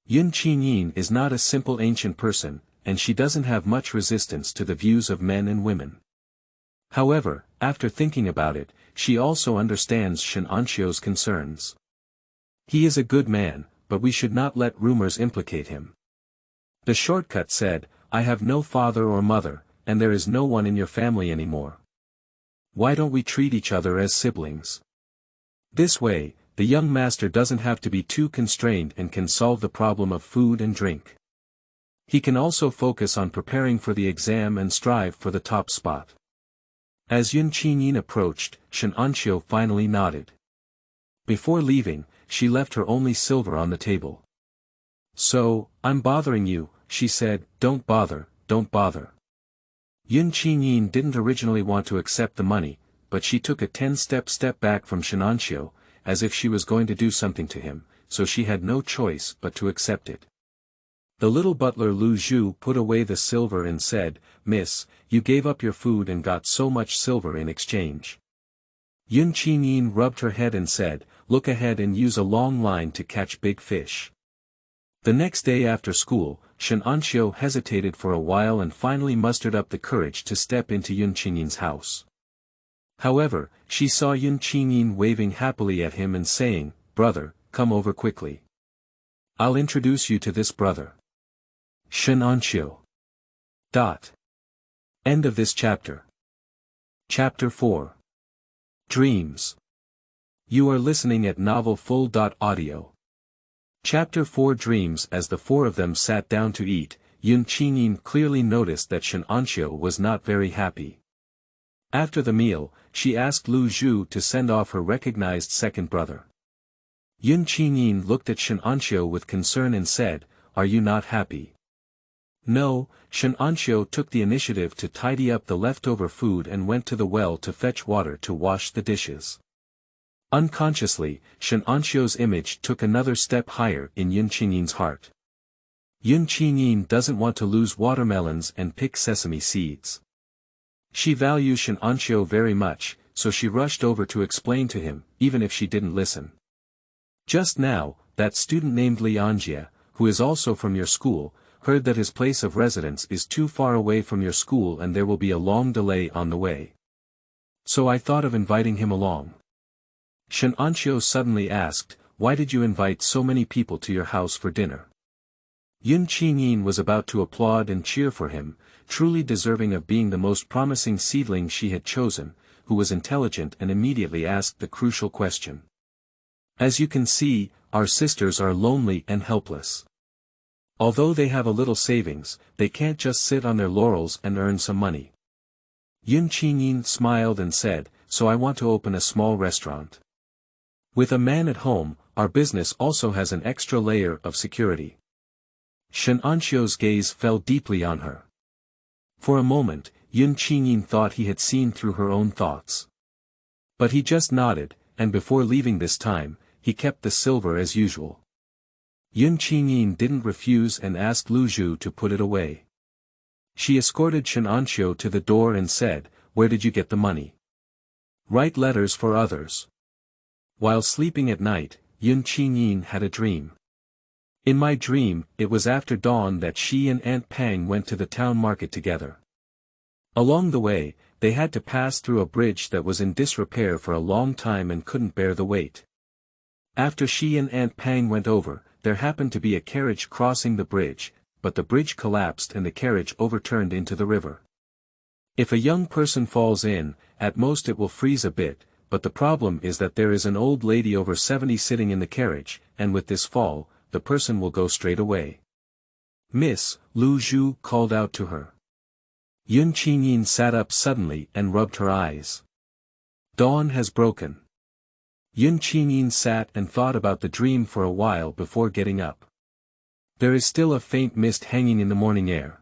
Qingyin is not a simple ancient person, and she doesn't have much resistance to the views of men and women. However, after thinking about it, she also understands Shen Anxiu's concerns. He is a good man, but we should not let rumors implicate him. The shortcut said, I have no father or mother, and there is no one in your family anymore. Why don't we treat each other as siblings? This way, the young master doesn't have to be too constrained and can solve the problem of food and drink. He can also focus on preparing for the exam and strive for the top spot. As Qingyin approached, Shen Anxiu finally nodded. Before leaving, she left her only silver on the table. So, I'm bothering you, she said, don't bother, don't bother. Qingyin didn't originally want to accept the money, but she took a 10-step back from Shen Anxiu, as if she was going to do something to him, so she had no choice but to accept it. The little butler Lu Zhu put away the silver and said, Miss, you gave up your food and got so much silver in exchange. Qingyin rubbed her head and said, look ahead and use a long line to catch big fish. The next day after school, Shen Anxiu hesitated for a while and finally mustered up the courage to step into Qingyin's house. However, she saw Qingyin waving happily at him and saying, brother, come over quickly. I'll introduce you to this brother. Shen Anxiu. End of this chapter. Chapter 4. Dreams. You are listening at novelfull.audio. Chapter 4 Dreams. As the 4 of them sat down to eat, Qingyin clearly noticed that Shen Anxiu was not very happy. After the meal, she asked Lu Zhu to send off her recognized second brother. Qingyin looked at Shen Anxiu with concern and said, are you not happy? No, Shen Anxiu took the initiative to tidy up the leftover food and went to the well to fetch water to wash the dishes. Unconsciously, Shen Anxiu's image took another step higher in Yun Qingyin's heart. Yun Qingyin doesn't want to lose watermelons and pick sesame seeds. She values Shen Anxiu very much, so she rushed over to explain to him, even if she didn't listen. Just now, that student named Li Anjie, who is also from your school, heard that his place of residence is too far away from your school and there will be a long delay on the way. So I thought of inviting him along. Shen Anxiu suddenly asked, why did you invite so many people to your house for dinner? Yun Qingyin was about to applaud and cheer for him, truly deserving of being the most promising seedling she had chosen, who was intelligent and immediately asked the crucial question. As you can see, our sisters are lonely and helpless. Although they have a little savings, they can't just sit on their laurels and earn some money. Yun Qingyin smiled and said, so I want to open a small restaurant. With a man at home, our business also has an extra layer of security. Shen Anxiu's gaze fell deeply on her. For a moment, Yun Qingyin thought he had seen through her own thoughts. But he just nodded, and before leaving this time, he kept the silver as usual. Yun Qingyin didn't refuse and asked Lu Zhu to put it away. She escorted Shen Anxiu to the door and said, where did you get the money? Write letters for others. While sleeping at night, Yun Qingyin had a dream. In my dream, it was after dawn that she and Aunt Pang went to the town market together. Along the way, they had to pass through a bridge that was in disrepair for a long time and couldn't bear the weight. After she and Aunt Pang went over, there happened to be a carriage crossing the bridge, but the bridge collapsed and the carriage overturned into the river. If a young person falls in, at most it will freeze a bit, but the problem is that there is an old lady over 70 sitting in the carriage, and with this fall, the person will go straight away. Miss, Lu Zhu called out to her. Yun Qingyin sat up suddenly and rubbed her eyes. Dawn has broken. Yun Qingyin sat and thought about the dream for a while before getting up. There is still a faint mist hanging in the morning air.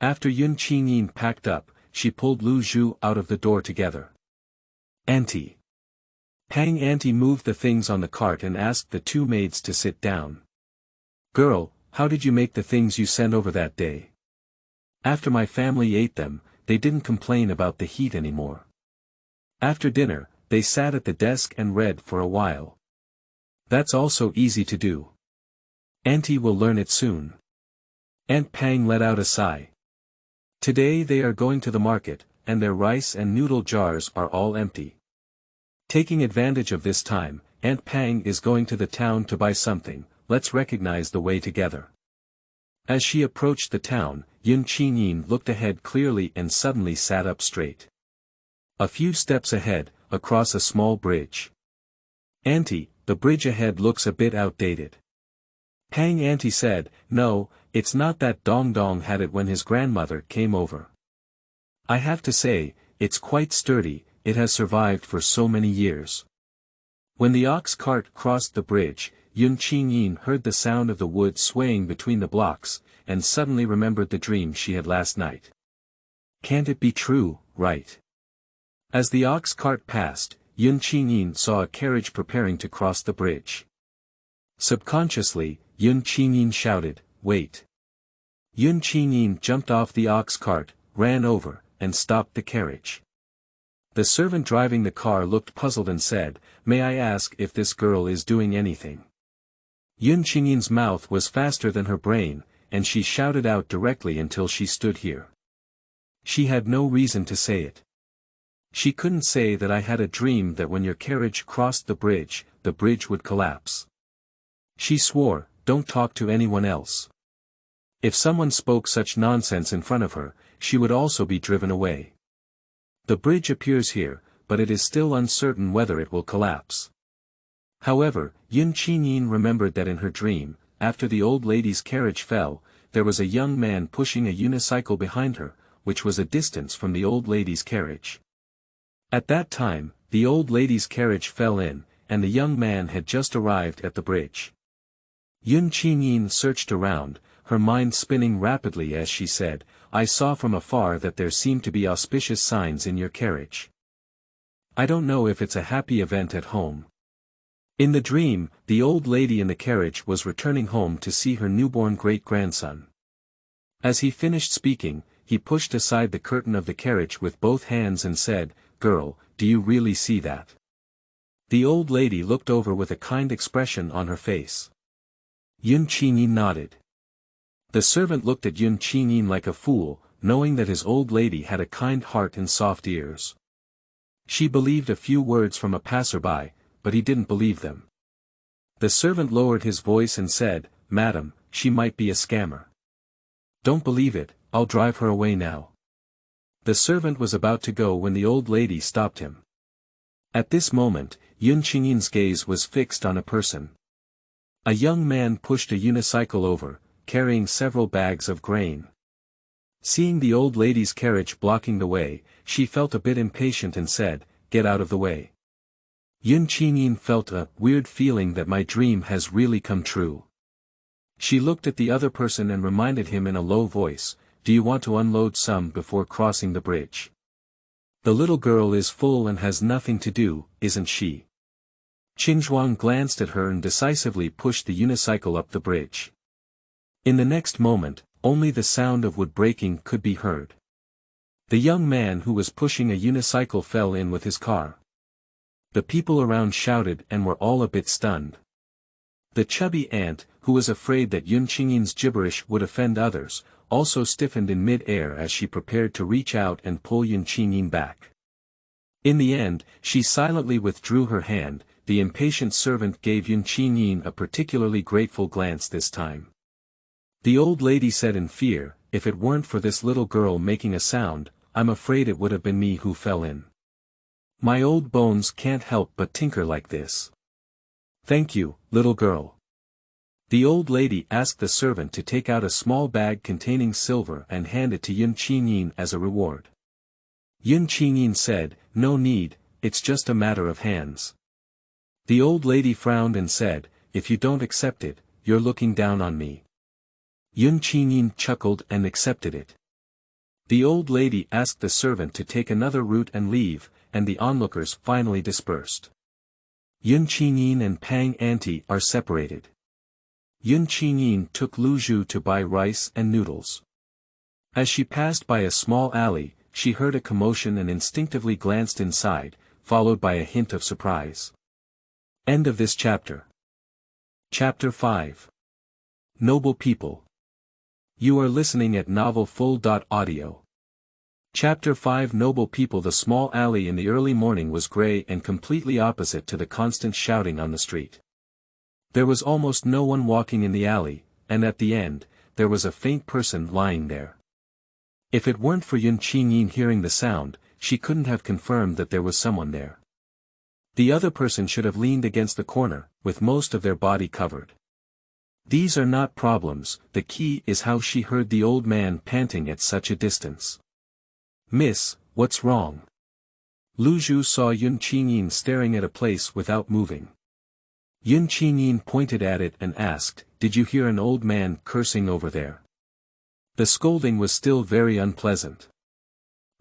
After Yun Qingyin packed up, she pulled Lu Zhu out of the door together. Auntie. Pang Auntie moved the things on the cart and asked the two maids to sit down. Girl, how did you make the things you sent over that day? After my family ate them, they didn't complain about the heat anymore. After dinner, they sat at the desk and read for a while. That's also easy to do. Auntie will learn it soon. Aunt Pang let out a sigh. Today they are going to the market, and their rice and noodle jars are all empty. Taking advantage of this time, Aunt Pang is going to the town to buy something, let's recognize the way together. As she approached the town, Yun Qingyin looked ahead clearly and suddenly sat up straight. A few steps ahead, across a small bridge. Auntie, the bridge ahead looks a bit outdated. Pang Auntie said, no, it's not that Dong Dong had it when his grandmother came over. I have to say, it's quite sturdy, it has survived for so many years. When the ox cart crossed the bridge, Yun Qingyin heard the sound of the wood swaying between the blocks, and suddenly remembered the dream she had last night. Can't it be true, right? As the ox cart passed, Yun Qingyin saw a carriage preparing to cross the bridge. Subconsciously, Yun Qingyin shouted, wait. Yun Qingyin jumped off the ox cart, ran over, and stopped the carriage. The servant driving the car looked puzzled and said, may I ask if this girl is doing anything? Yun Qingyin's mouth was faster than her brain, and she shouted out directly until she stood here. She had no reason to say it. She couldn't say that I had a dream that when your carriage crossed the bridge would collapse. She swore, don't talk to anyone else. If someone spoke such nonsense in front of her, she would also be driven away. The bridge appears here, but it is still uncertain whether it will collapse. However, Yun Qingyin remembered that in her dream, after the old lady's carriage fell, there was a young man pushing a unicycle behind her, which was a distance from the old lady's carriage. At that time, the old lady's carriage fell in, and the young man had just arrived at the bridge. Yun Qingyin searched around, her mind spinning rapidly as she said, I saw from afar that there seemed to be auspicious signs in your carriage. I don't know if it's a happy event at home. In the dream, the old lady in the carriage was returning home to see her newborn great-grandson. As he finished speaking, he pushed aside the curtain of the carriage with both hands and said, Girl, do you really see that? The old lady looked over with a kind expression on her face. Qingyin nodded. The servant looked at Qingyin like a fool, knowing that his old lady had a kind heart and soft ears. She believed a few words from a passerby, but he didn't believe them. The servant lowered his voice and said, Madam, she might be a scammer. Don't believe it, I'll drive her away now. The servant was about to go when the old lady stopped him. At this moment, Qingyin's gaze was fixed on a person. A young man pushed a unicycle over, carrying several bags of grain. Seeing the old lady's carriage blocking the way, she felt a bit impatient and said, Get out of the way. Qingyin felt a weird feeling that my dream has really come true. She looked at the other person and reminded him in a low voice, Do you want to unload some before crossing the bridge? The little girl is full and has nothing to do, isn't she? Qingzhuang glanced at her and decisively pushed the unicycle up the bridge. In the next moment, only the sound of wood breaking could be heard. The young man who was pushing a unicycle fell in with his car. The people around shouted and were all a bit stunned. The chubby ant, who was afraid that Qingyin's gibberish would offend others, also stiffened in mid-air as she prepared to reach out and pull Qingyin back. In the end, she silently withdrew her hand. The impatient servant gave Qingyin a particularly grateful glance this time. The old lady said in fear, If it weren't for this little girl making a sound, I'm afraid it would have been me who fell in. My old bones can't help but tinker like this. Thank you, little girl. The old lady asked the servant to take out a small bag containing silver and hand it to Qingyin as a reward. Qingyin said, No need, it's just a matter of hands. The old lady frowned and said, If you don't accept it, you're looking down on me. Qingyin chuckled and accepted it. The old lady asked the servant to take another route and leave, and the onlookers finally dispersed. Qingyin and Pang Auntie are separated. Qingyin took Lu Zhu to buy rice and noodles. As she passed by a small alley, she heard a commotion and instinctively glanced inside, followed by a hint of surprise. End of this chapter. Chapter 5. Noble People. You are listening at novelfull.audio. Chapter 5. Noble People. The small alley in the early morning was grey and completely opposite to the constant shouting on the street. There was almost no one walking in the alley, and at the end, there was a faint person lying there. If it weren't for Qingyin hearing the sound, she couldn't have confirmed that there was someone there. The other person should have leaned against the corner, with most of their body covered. These are not problems, the key is how she heard the old man panting at such a distance. Miss, what's wrong? Lu Zhu saw Qingyin staring at a place without moving. Qingyin pointed at it and asked, Did you hear an old man cursing over there? The scolding was still very unpleasant.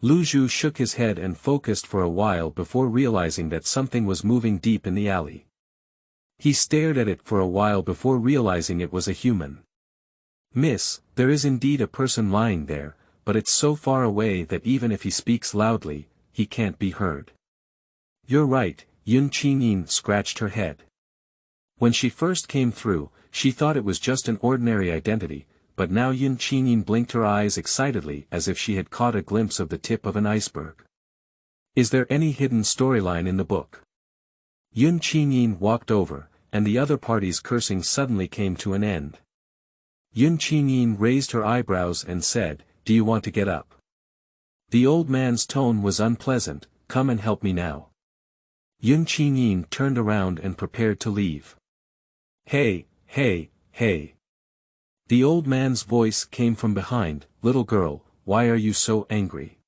Lu Zhu shook his head and focused for a while before realizing that something was moving deep in the alley. He stared at it for a while before realizing it was a human. Miss, there is indeed a person lying there, but it's so far away that even if he speaks loudly, he can't be heard. You're right, Qingyin scratched her head. When she first came through, she thought it was just an ordinary identity, but now Qingyin blinked her eyes excitedly as if she had caught a glimpse of the tip of an iceberg. Is there any hidden storyline in the book? Qingyin walked over, and the other party's cursing suddenly came to an end. Qingyin raised her eyebrows and said, Do you want to get up? The old man's tone was unpleasant, Come and help me now. Qingyin turned around and prepared to leave. Hey, hey, hey. The old man's voice came from behind, Little girl, why are you so angry?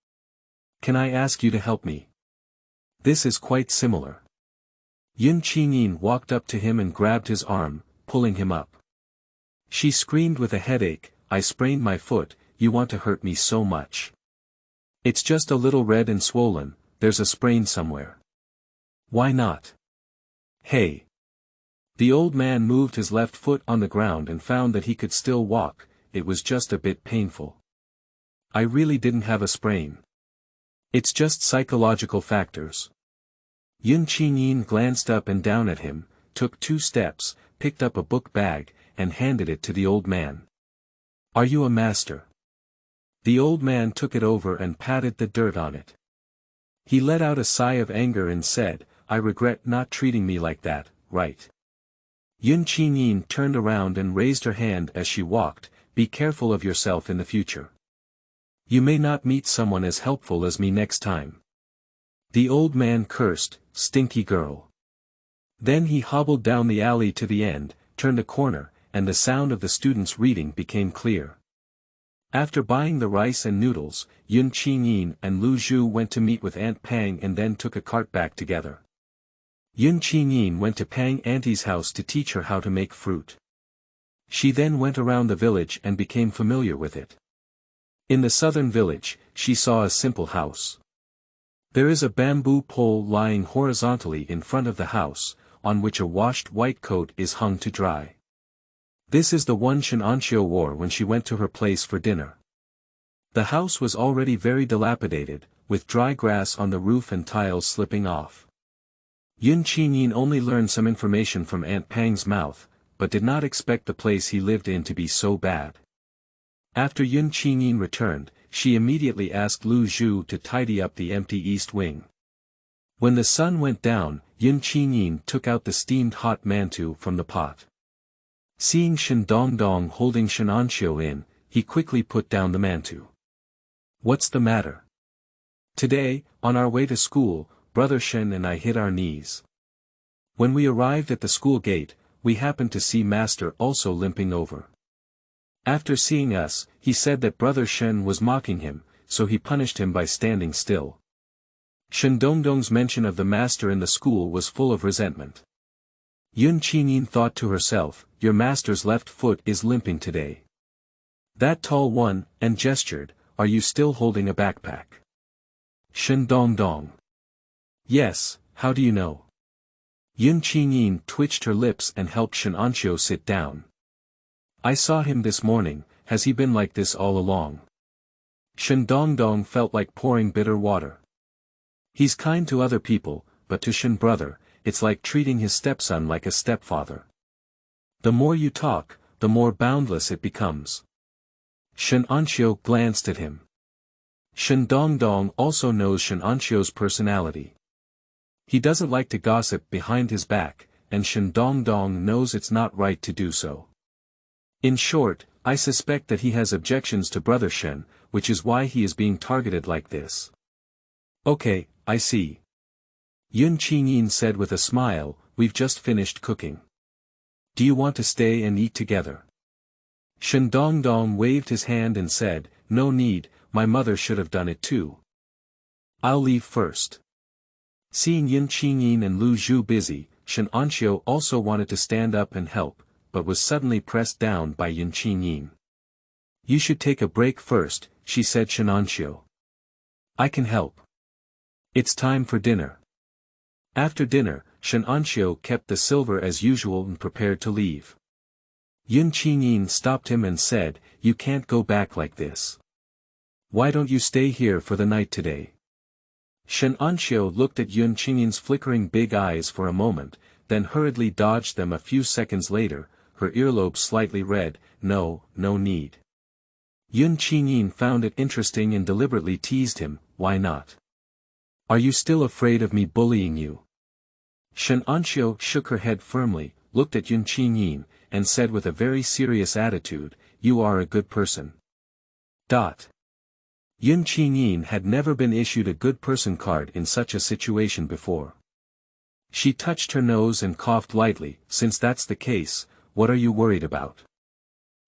Can I ask you to help me? This is quite similar. Qingyin walked up to him and grabbed his arm, pulling him up. She screamed with a headache, I sprained my foot, you want to hurt me so much. It's just a little red and swollen, there's a sprain somewhere. Why not? Hey. The old man moved his left foot on the ground and found that he could still walk, it was just a bit painful. I really didn't have a sprain. It's just psychological factors. Qingyin glanced up and down at him, took 2 steps, picked up a book bag, and handed it to the old man. Are you a master? The old man took it over and patted the dirt on it. He let out a sigh of anger and said, I regret not treating me like that, right? Qingyin turned around and raised her hand as she walked, be careful of yourself in the future. You may not meet someone as helpful as me next time. The old man cursed, stinky girl. Then he hobbled down the alley to the end, turned a corner, and the sound of the students reading became clear. After buying the rice and noodles, Qingyin and Lu Zhu went to meet with Aunt Pang and then took a cart back together. Qingyin went to Pang Auntie's house to teach her how to make fruit. She then went around the village and became familiar with it. In the southern village, she saw a simple house. There is a bamboo pole lying horizontally in front of the house, on which a washed white coat is hung to dry. This is the one Shenanxio wore when she went to her place for dinner. The house was already very dilapidated, with dry grass on the roof and tiles slipping off. Qingyin only learned some information from Aunt Pang's mouth, but did not expect the place he lived in to be so bad. After Qingyin returned, she immediately asked Lu Zhu to tidy up the empty east wing. When the sun went down, Qingyin took out the steamed hot mantou from the pot. Seeing Shen Dongdong holding Shenanxio in, he quickly put down the mantou. What's the matter? Today, on our way to school, Brother Shen and I hit our knees. When we arrived at the school gate, we happened to see Master also limping over. After seeing us, he said that Brother Shen was mocking him, so he punished him by standing still. Shen Dongdong's mention of the master in the school was full of resentment. Qingyin thought to herself, your master's left foot is limping today. That tall one, and gestured, are you still holding a backpack? Shen Dongdong. Yes, how do you know? Qingyin twitched her lips and helped Shenanxio sit down. I saw him this morning, has he been like this all along? Shen Dongdong felt like pouring bitter water. He's kind to other people, but to Shen brother, it's like treating his stepson like a stepfather. The more you talk, the more boundless it becomes. Shenanxio glanced at him. Shen Dongdong also knows Shenanxio's personality. He doesn't like to gossip behind his back, and Shen Dongdong knows it's not right to do so. In short, I suspect that he has objections to Brother Shen, which is why he is being targeted like this. Okay, I see. Qingyin said with a smile, we've just finished cooking. Do you want to stay and eat together? Shen Dongdong waved his hand and said, no need, my mother should have done it too. I'll leave first. Seeing Qingyin and Lu Zhu busy, Shenanxio also wanted to stand up and help, but was suddenly pressed down by Qingyin. You should take a break first, she said Shenanxio. I can help. It's time for dinner. After dinner, Shenanxio kept the silver as usual and prepared to leave. Qingyin stopped him and said, you can't go back like this. Why don't you stay here for the night today? Shenanxio looked at Qingyin's flickering big eyes for a moment, then hurriedly dodged them a few seconds later, her earlobe slightly red, no need. Qingyin found it interesting and deliberately teased him, why not? Are you still afraid of me bullying you? Shenanxio shook her head firmly, looked at Qingyin, and said with a very serious attitude, you are a good person. Qingyin had never been issued a good person card in such a situation before. She touched her nose and coughed lightly, since that's the case, what are you worried about?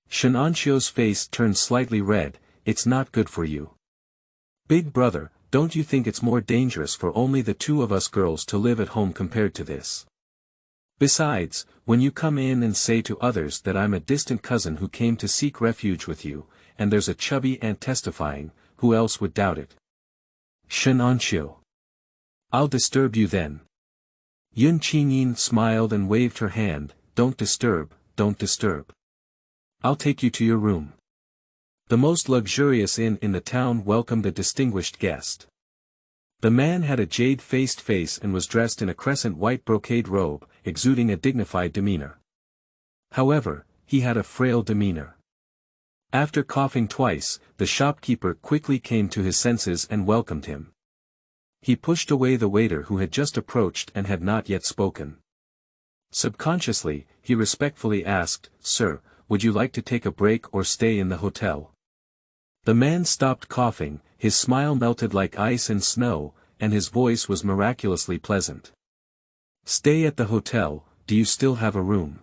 Shenanxio's face turned slightly red, it's not good for you. Big brother, don't you think it's more dangerous for only the two of us girls to live at home compared to this? Besides, when you come in and say to others that I'm a distant cousin who came to seek refuge with you, and there's a chubby aunt testifying, who else would doubt it? Shenanxio. I'll disturb you then. Qingyin smiled and waved her hand. Don't disturb, don't disturb. I'll take you to your room. The most luxurious inn in the town welcomed a distinguished guest. The man had a jade-faced face and was dressed in a crescent white brocade robe, exuding a dignified demeanor. However, he had a frail demeanor. After coughing twice, the shopkeeper quickly came to his senses and welcomed him. He pushed away the waiter who had just approached and had not yet spoken. Subconsciously, he respectfully asked, "Sir, would you like to take a break or stay in the hotel?" The man stopped coughing, his smile melted like ice and snow, and his voice was miraculously pleasant. "Stay at the hotel, do you still have a room?"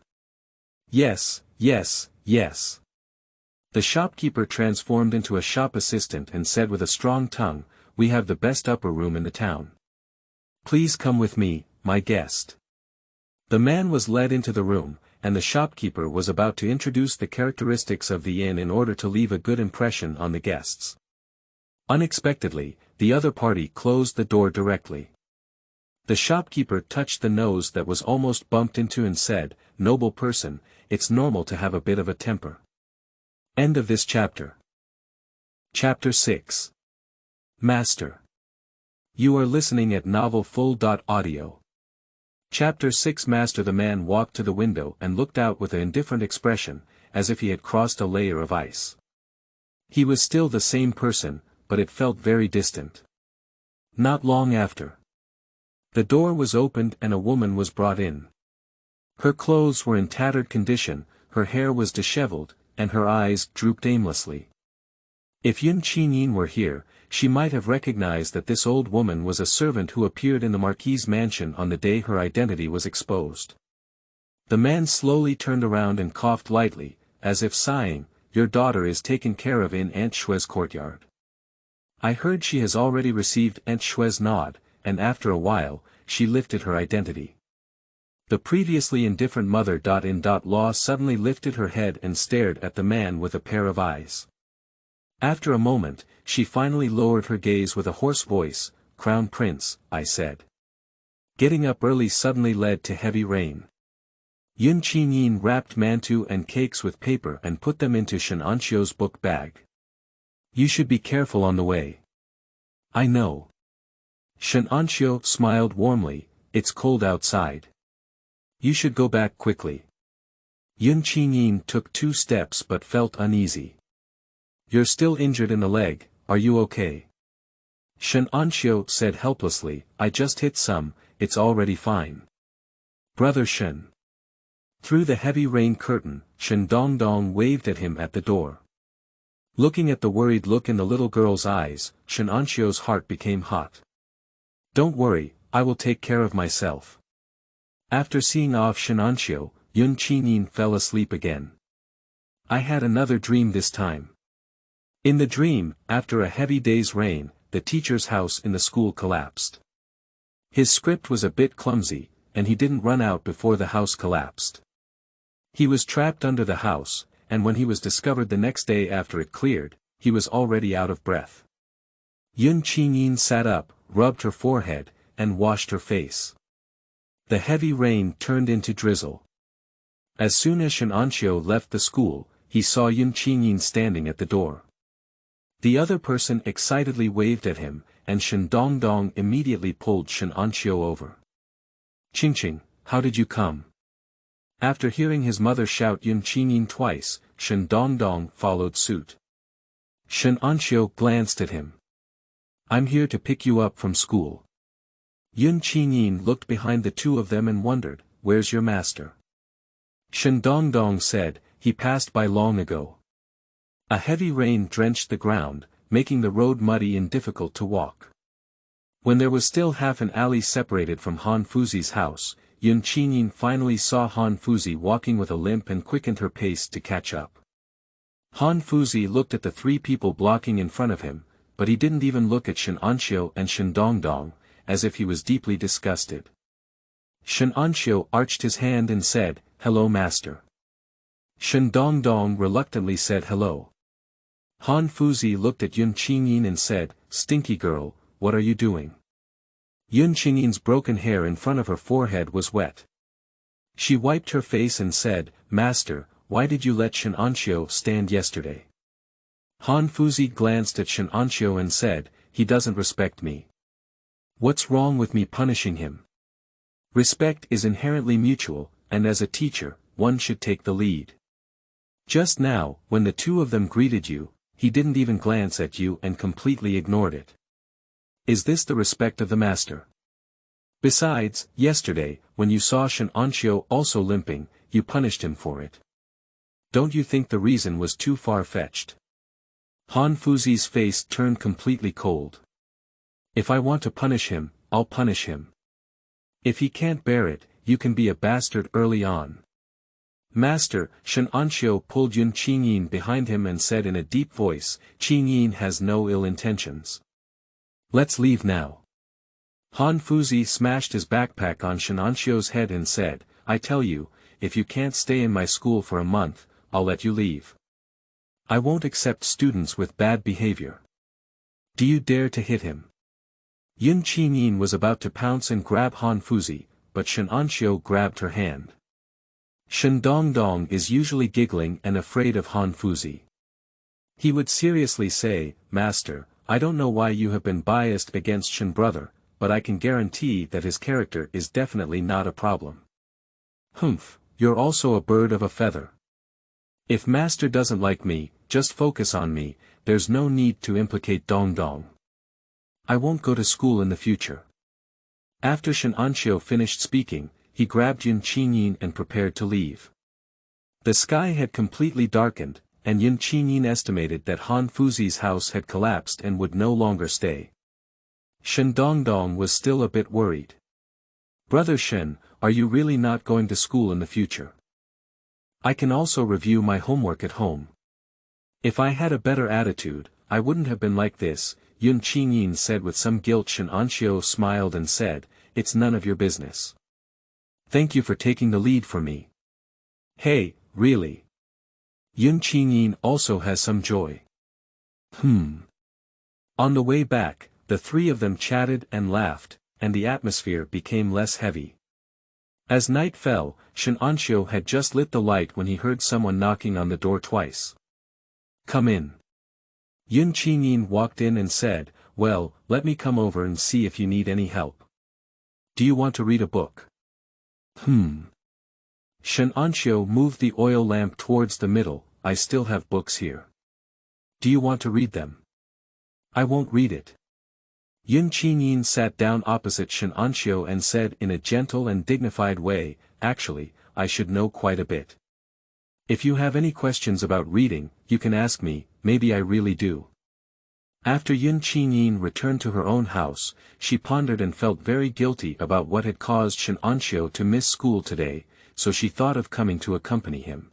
"Yes, yes, yes." The shopkeeper transformed into a shop assistant and said with a strong tongue, "We have the best upper room in the town. Please come with me, my guest." The man was led into the room, and the shopkeeper was about to introduce the characteristics of the inn in order to leave a good impression on the guests. Unexpectedly, the other party closed the door directly. The shopkeeper touched the nose that was almost bumped into and said, "Noble person, it's normal to have a bit of a temper." End of this chapter. Chapter 6. Master. You are listening at novelfull.audio. Chapter 6. Master. The man walked to the window and looked out with an indifferent expression, as if he had crossed a layer of ice. He was still the same person, but it felt very distant. Not long after, the door was opened and a woman was brought in. Her clothes were in tattered condition, her hair was disheveled, and her eyes drooped aimlessly. If Qingyin were here, she might have recognized that this old woman was a servant who appeared in the Marquis's mansion on the day her identity was exposed. The man slowly turned around and coughed lightly, as if sighing, "Your daughter is taken care of in Aunt Shue's courtyard. I heard she has already received Aunt Shue's nod, and after a while, she lifted her identity." The previously indifferent mother-in-law suddenly lifted her head and stared at the man with a pair of eyes. After a moment, she finally lowered her gaze with a hoarse voice, "Crown Prince," I said. Getting up early suddenly led to heavy rain. Qingyin wrapped mantu and cakes with paper and put them into Shenanxio's book bag. "You should be careful on the way." "I know." Shenanxio smiled warmly, "It's cold outside. You should go back quickly." Qingyin took 2 steps but felt uneasy. "You're still injured in the leg, are you okay?" Shenanxio said helplessly, "I just hit some, it's already fine." "Brother Shen." Through the heavy rain curtain, Shen Dongdong waved at him at the door. Looking at the worried look in the little girl's eyes, Shenanxio's heart became hot. "Don't worry, I will take care of myself." After seeing off Shenanxio, Qingyin fell asleep again. I had another dream this time. In the dream, after a heavy day's rain, the teacher's house in the school collapsed. His script was a bit clumsy, and he didn't run out before the house collapsed. He was trapped under the house, and when he was discovered the next day after it cleared, he was already out of breath. Qingyin sat up, rubbed her forehead, and washed her face. The heavy rain turned into drizzle. As soon as Shenanxio left the school, he saw Qingyin standing at the door. The other person excitedly waved at him, and Shen Dongdong immediately pulled Shenanxio over. "Qingqing, how did you come?" After hearing his mother shout Qingyin twice, Shen Dongdong followed suit. Shenanxio glanced at him. "I'm here to pick you up from school." Qingyin looked behind the two of them and wondered, "Where's your master?" Shen Dongdong said, "He passed by long ago." A heavy rain drenched the ground, making the road muddy and difficult to walk. When there was still half an alley separated from Han Fuzi's house, Qingyin finally saw Han Fuzi walking with a limp and quickened her pace to catch up. Han Fuzi looked at the 3 people blocking in front of him, but he didn't even look at Shenanxio and Shen Dongdong, as if he was deeply disgusted. Shen Anxiu arched his hand and said, "Hello master." Shen Dongdong reluctantly said hello. Han Fuzi looked at Yun Qingyin and said, "Stinky girl, what are you doing?" Yun Qingyin's broken hair in front of her forehead was wet. She wiped her face and said, "Master, why did you let Shen Anxiu stand yesterday?" Han Fuzi glanced at Shen Anxiu and said, "He doesn't respect me. What's wrong with me punishing him?" Respect is inherently mutual, and as a teacher, one should take the lead. Just now, when the two of them greeted you, he didn't even glance at you and completely ignored it. Is this the respect of the master? Besides, yesterday, when you saw Shen Anxiu also limping, you punished him for it. Don't you think the reason was too far-fetched? Han Fuzi's face turned completely cold. If I want to punish him, I'll punish him. If he can't bear it, you can be a bastard early on. Master, Shen Anxiu pulled Yun Qingyin behind him and said in a deep voice, "Qingyin has no ill intentions. Let's leave now." Han Fuzi smashed his backpack on Shen Anxiu's head and said, "I tell you, if you can't stay in my school for a month, I'll let you leave. I won't accept students with bad behavior. Do you dare to hit him?" Yun Qingyin was about to pounce and grab Han Fuzi, but Shen Anxiu grabbed her hand. Shen Dongdong is usually giggling and afraid of Han Fuzi. He would seriously say, "Master, I don't know why you have been biased against Shen brother, but I can guarantee that his character is definitely not a problem." "Humph, you're also a bird of a feather. If master doesn't like me, just focus on me, there's no need to implicate Dongdong. I won't go to school in the future." After Shen Anxiu finished speaking, he grabbed Yun Qingyin and prepared to leave. The sky had completely darkened, and Yun Qingyin estimated that Han Fuzi's house had collapsed and would no longer stay. Shen Dongdong was still a bit worried. "Brother Shen, are you really not going to school in the future? I can also review my homework at home. If I had a better attitude, I wouldn't have been like this," Yun Qingyin said with some guilt. Shen Anxiu smiled and said, "It's none of your business. Thank you for taking the lead for me." "Hey, really?" Yun Qingyin also has some joy. On the way back, the three of them chatted and laughed, and the atmosphere became less heavy. As night fell, Shen Anxiu had just lit the light when he heard someone knocking on the door twice. "Come in." Yun Qingyin walked in and said, "Well, let me come over and see if you need any help. Do you want to read a book?" Shen Anxiu moved the oil lamp towards the middle. "I still have books here. Do you want to read them?" "I won't read it." Yun Qingyin sat down opposite Shen Anxiu and said in a gentle and dignified way, "Actually, I should know quite a bit. If you have any questions about reading, you can ask me, maybe I really do." After Yun Qingyin returned to her own house, she pondered and felt very guilty about what had caused Shen Anxiu to miss school today, so she thought of coming to accompany him.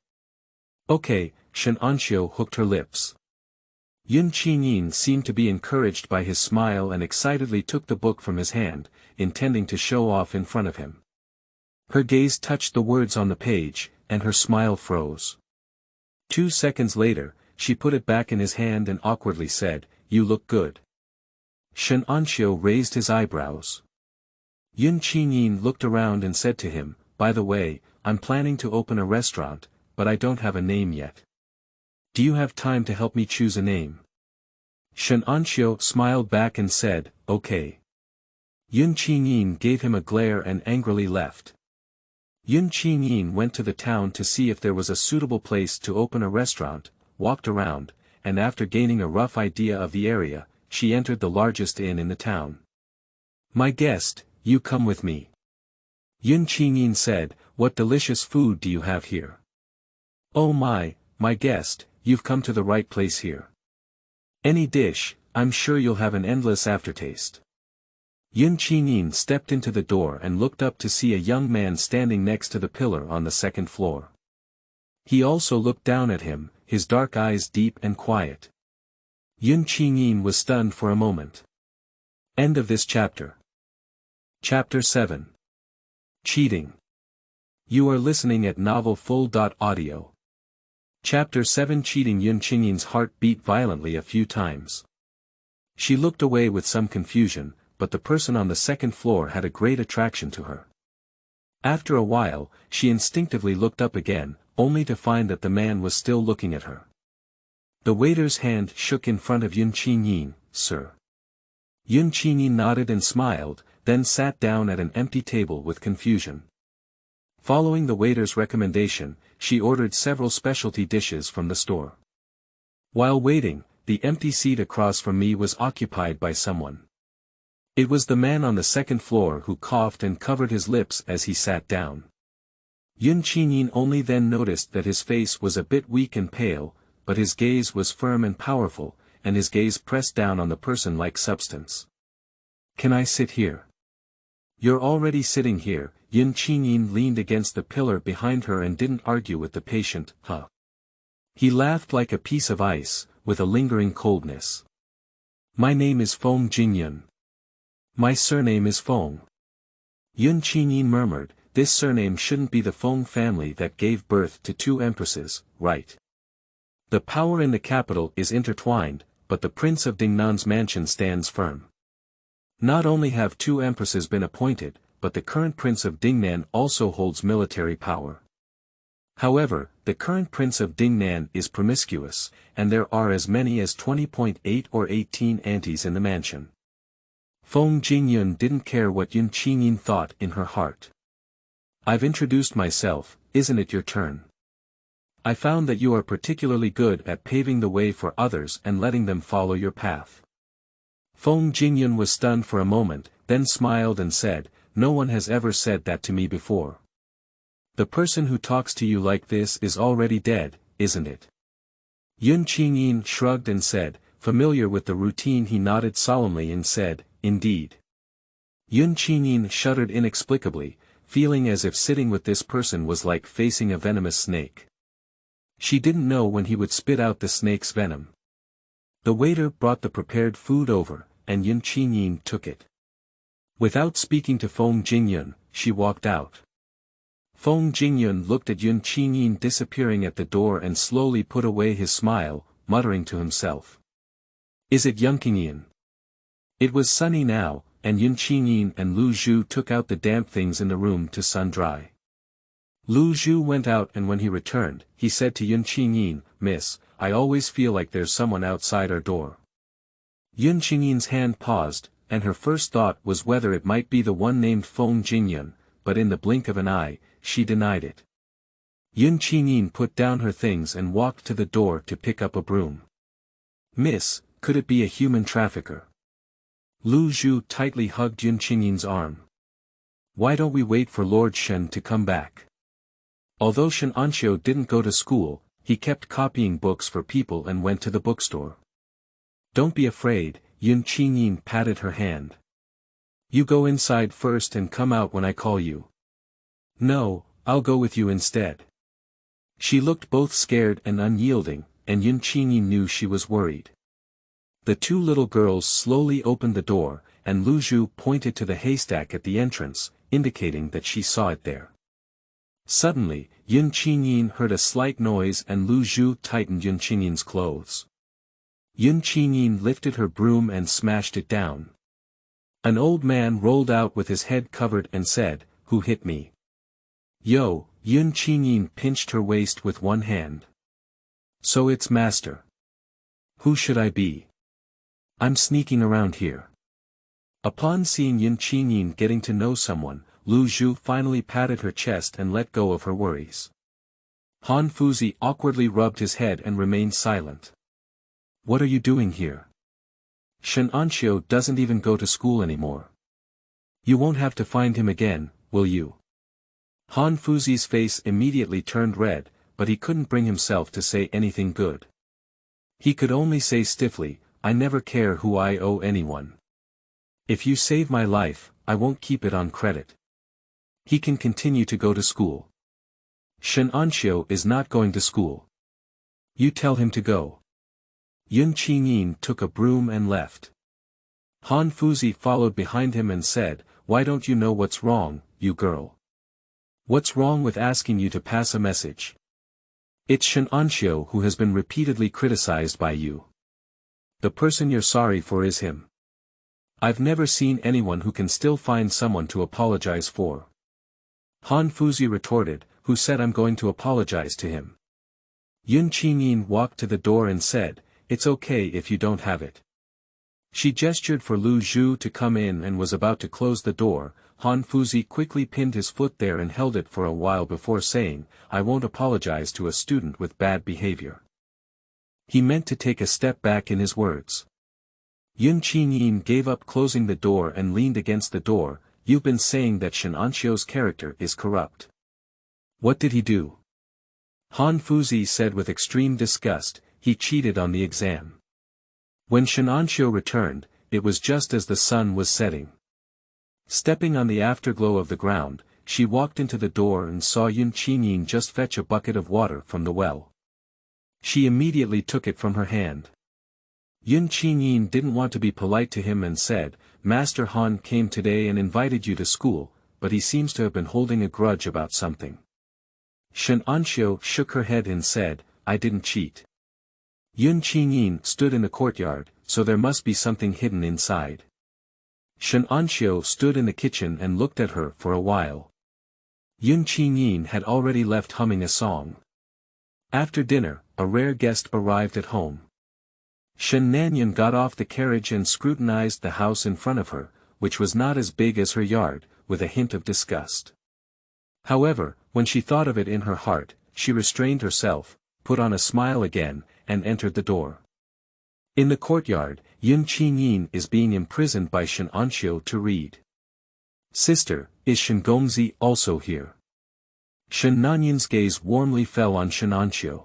"Okay," Shen Anxiu hooked her lips. Yun Qingyin seemed to be encouraged by his smile and excitedly took the book from his hand, intending to show off in front of him. Her gaze touched the words on the page, and her smile froze. 2 seconds later, she put it back in his hand and awkwardly said, "You look good." Shen Anxiu raised his eyebrows. Yun Qingyin looked around and said to him, "By the way, I'm planning to open a restaurant, but I don't have a name yet. Do you have time to help me choose a name?" Shen Anxiu smiled back and said, "Okay." Yun Qingyin gave him a glare and angrily left. Yun Qingyin went to the town to see if there was a suitable place to open a restaurant, walked around, and after gaining a rough idea of the area, she entered the largest inn in the town. "My guest, you come with me." Yun Qingyin said, "What delicious food do you have here?" "Oh my guest, you've come to the right place here. Any dish, I'm sure you'll have an endless aftertaste." Yun Qingyin stepped into the door and looked up to see a young man standing next to the pillar on the second floor. He also looked down at him, his dark eyes deep and quiet. Yun Qingyin was stunned for a moment. End of this chapter. Chapter 7. Cheating. You are listening at novelfull.audio. Chapter 7 Cheating. Qingyin's heart beat violently a few times. She looked away with some confusion, but the person on the second floor had a great attraction to her. After a while, she instinctively looked up again, only to find that the man was still looking at her. The waiter's hand shook in front of Qingyin. Sir. Qingyin nodded and smiled, then sat down at an empty table with confusion. Following the waiter's recommendation, she ordered several specialty dishes from the store. While waiting, the empty seat across from me was occupied by someone. It was the man on the second floor who coughed and covered his lips as he sat down. Qingyin only then noticed that his face was a bit weak and pale, but his gaze was firm and powerful, and his gaze pressed down on the person like substance. Can I sit here? You're already sitting here. Qingyin leaned against the pillar behind her and didn't argue with the patient, huh? He laughed like a piece of ice, with a lingering coldness. My name is Feng Qingyin. My surname is Feng. Qingyin murmured, this surname shouldn't be the Feng family that gave birth to 2 empresses, right? The power in the capital is intertwined, but the Prince of Dingnan's mansion stands firm. Not only have 2 empresses been appointed, but the current Prince of Dingnan also holds military power. However, the current Prince of Dingnan is promiscuous, and there are as many as 20.8 or 18 aunties in the mansion. Feng Qingyin didn't care what Qingyin thought in her heart. I've introduced myself, isn't it your turn? I found that you are particularly good at paving the way for others and letting them follow your path. Feng Qingyin was stunned for a moment, then smiled and said, no one has ever said that to me before. The person who talks to you like this is already dead, isn't it? Qingyin shrugged and said, familiar with the routine. He nodded solemnly and said, indeed. Qingyin shuddered inexplicably, feeling as if sitting with this person was like facing a venomous snake. She didn't know when he would spit out the snake's venom. The waiter brought the prepared food over, and Qingyin took it. Without speaking to Feng Qingyin, she walked out. Feng Qingyin looked at Qingyin disappearing at the door and slowly put away his smile, muttering to himself. Is it Qingyin? It was sunny now, and Qingyin and Lu Zhu took out the damp things in the room to sun-dry. Lu Zhu went out, and when he returned, he said to Qingyin, Miss, I always feel like there's someone outside our door. Qingyin's hand paused, and her first thought was whether it might be the one named Feng Qingyin, but in the blink of an eye, she denied it. Qingyin put down her things and walked to the door to pick up a broom. Miss, could it be a human trafficker? Lu Zhu tightly hugged Qingyin's arm. Why don't we wait for Lord Shen to come back? Although Shen Anxiu didn't go to school, he kept copying books for people and went to the bookstore. Don't be afraid, Qingyin patted her hand. You go inside first and come out when I call you. No, I'll go with you instead. She looked both scared and unyielding, and Qingyin knew she was worried. The 2 little girls slowly opened the door, and Lu Zhu pointed to the haystack at the entrance, indicating that she saw it there. Suddenly, Qingyin heard a slight noise and Lu Zhu tightened Qingyin's clothes. Qingyin lifted her broom and smashed it down. An old man rolled out with his head covered and said, Who hit me? Yo, Qingyin pinched her waist with one hand. So it's master. Who should I be? I'm sneaking around here. Upon seeing Qingyin getting to know someone, Lu Zhu finally patted her chest and let go of her worries. Han Fuzi awkwardly rubbed his head and remained silent. What are you doing here? Shen Anxiu doesn't even go to school anymore. You won't have to find him again, will you? Han Fuzi's face immediately turned red, but he couldn't bring himself to say anything good. He could only say stiffly, I never care who I owe anyone. If you save my life, I won't keep it on credit. He can continue to go to school. Shen Anxiu is not going to school. You tell him to go. Qingyin took a broom and left. Han Fuzi followed behind him and said, Why don't you know what's wrong, you girl? What's wrong with asking you to pass a message? It's Shenanxio who has been repeatedly criticized by you. The person you're sorry for is him. I've never seen anyone who can still find someone to apologize for. Han Fuzi retorted, who said I'm going to apologize to him. Qingyin walked to the door and said, it's okay if you don't have it. She gestured for Lu Zhu to come in and was about to close the door. Han Fuzi quickly pinned his foot there and held it for a while before saying, I won't apologize to a student with bad behavior. He meant to take a step back in his words. Qingyin gave up closing the door and leaned against the door. You've been saying that Shenanxio's character is corrupt. What did he do? Han Fuzi said with extreme disgust, he cheated on the exam. When Shenanxio returned, it was just as the sun was setting. Stepping on the afterglow of the ground, she walked into the door and saw Qingyin just fetch a bucket of water from the well. She immediately took it from her hand. Qingyin didn't want to be polite to him and said, Master Han came today and invited you to school, but he seems to have been holding a grudge about something. Shenanxio shook her head and said, I didn't cheat. Qingyin stood in the courtyard, so there must be something hidden inside. Shenanxio stood in the kitchen and looked at her for a while. Qingyin had already left humming a song. After dinner, a rare guest arrived at home. Shenanxio got off the carriage and scrutinized the house in front of her, which was not as big as her yard, with a hint of disgust. However, when she thought of it in her heart, she restrained herself, put on a smile again, and entered the door. In the courtyard, Qingyin is being imprisoned by Shenanxio to read. Sister, is Shengongzi also here? Shenanxio's gaze warmly fell on Shenanxio.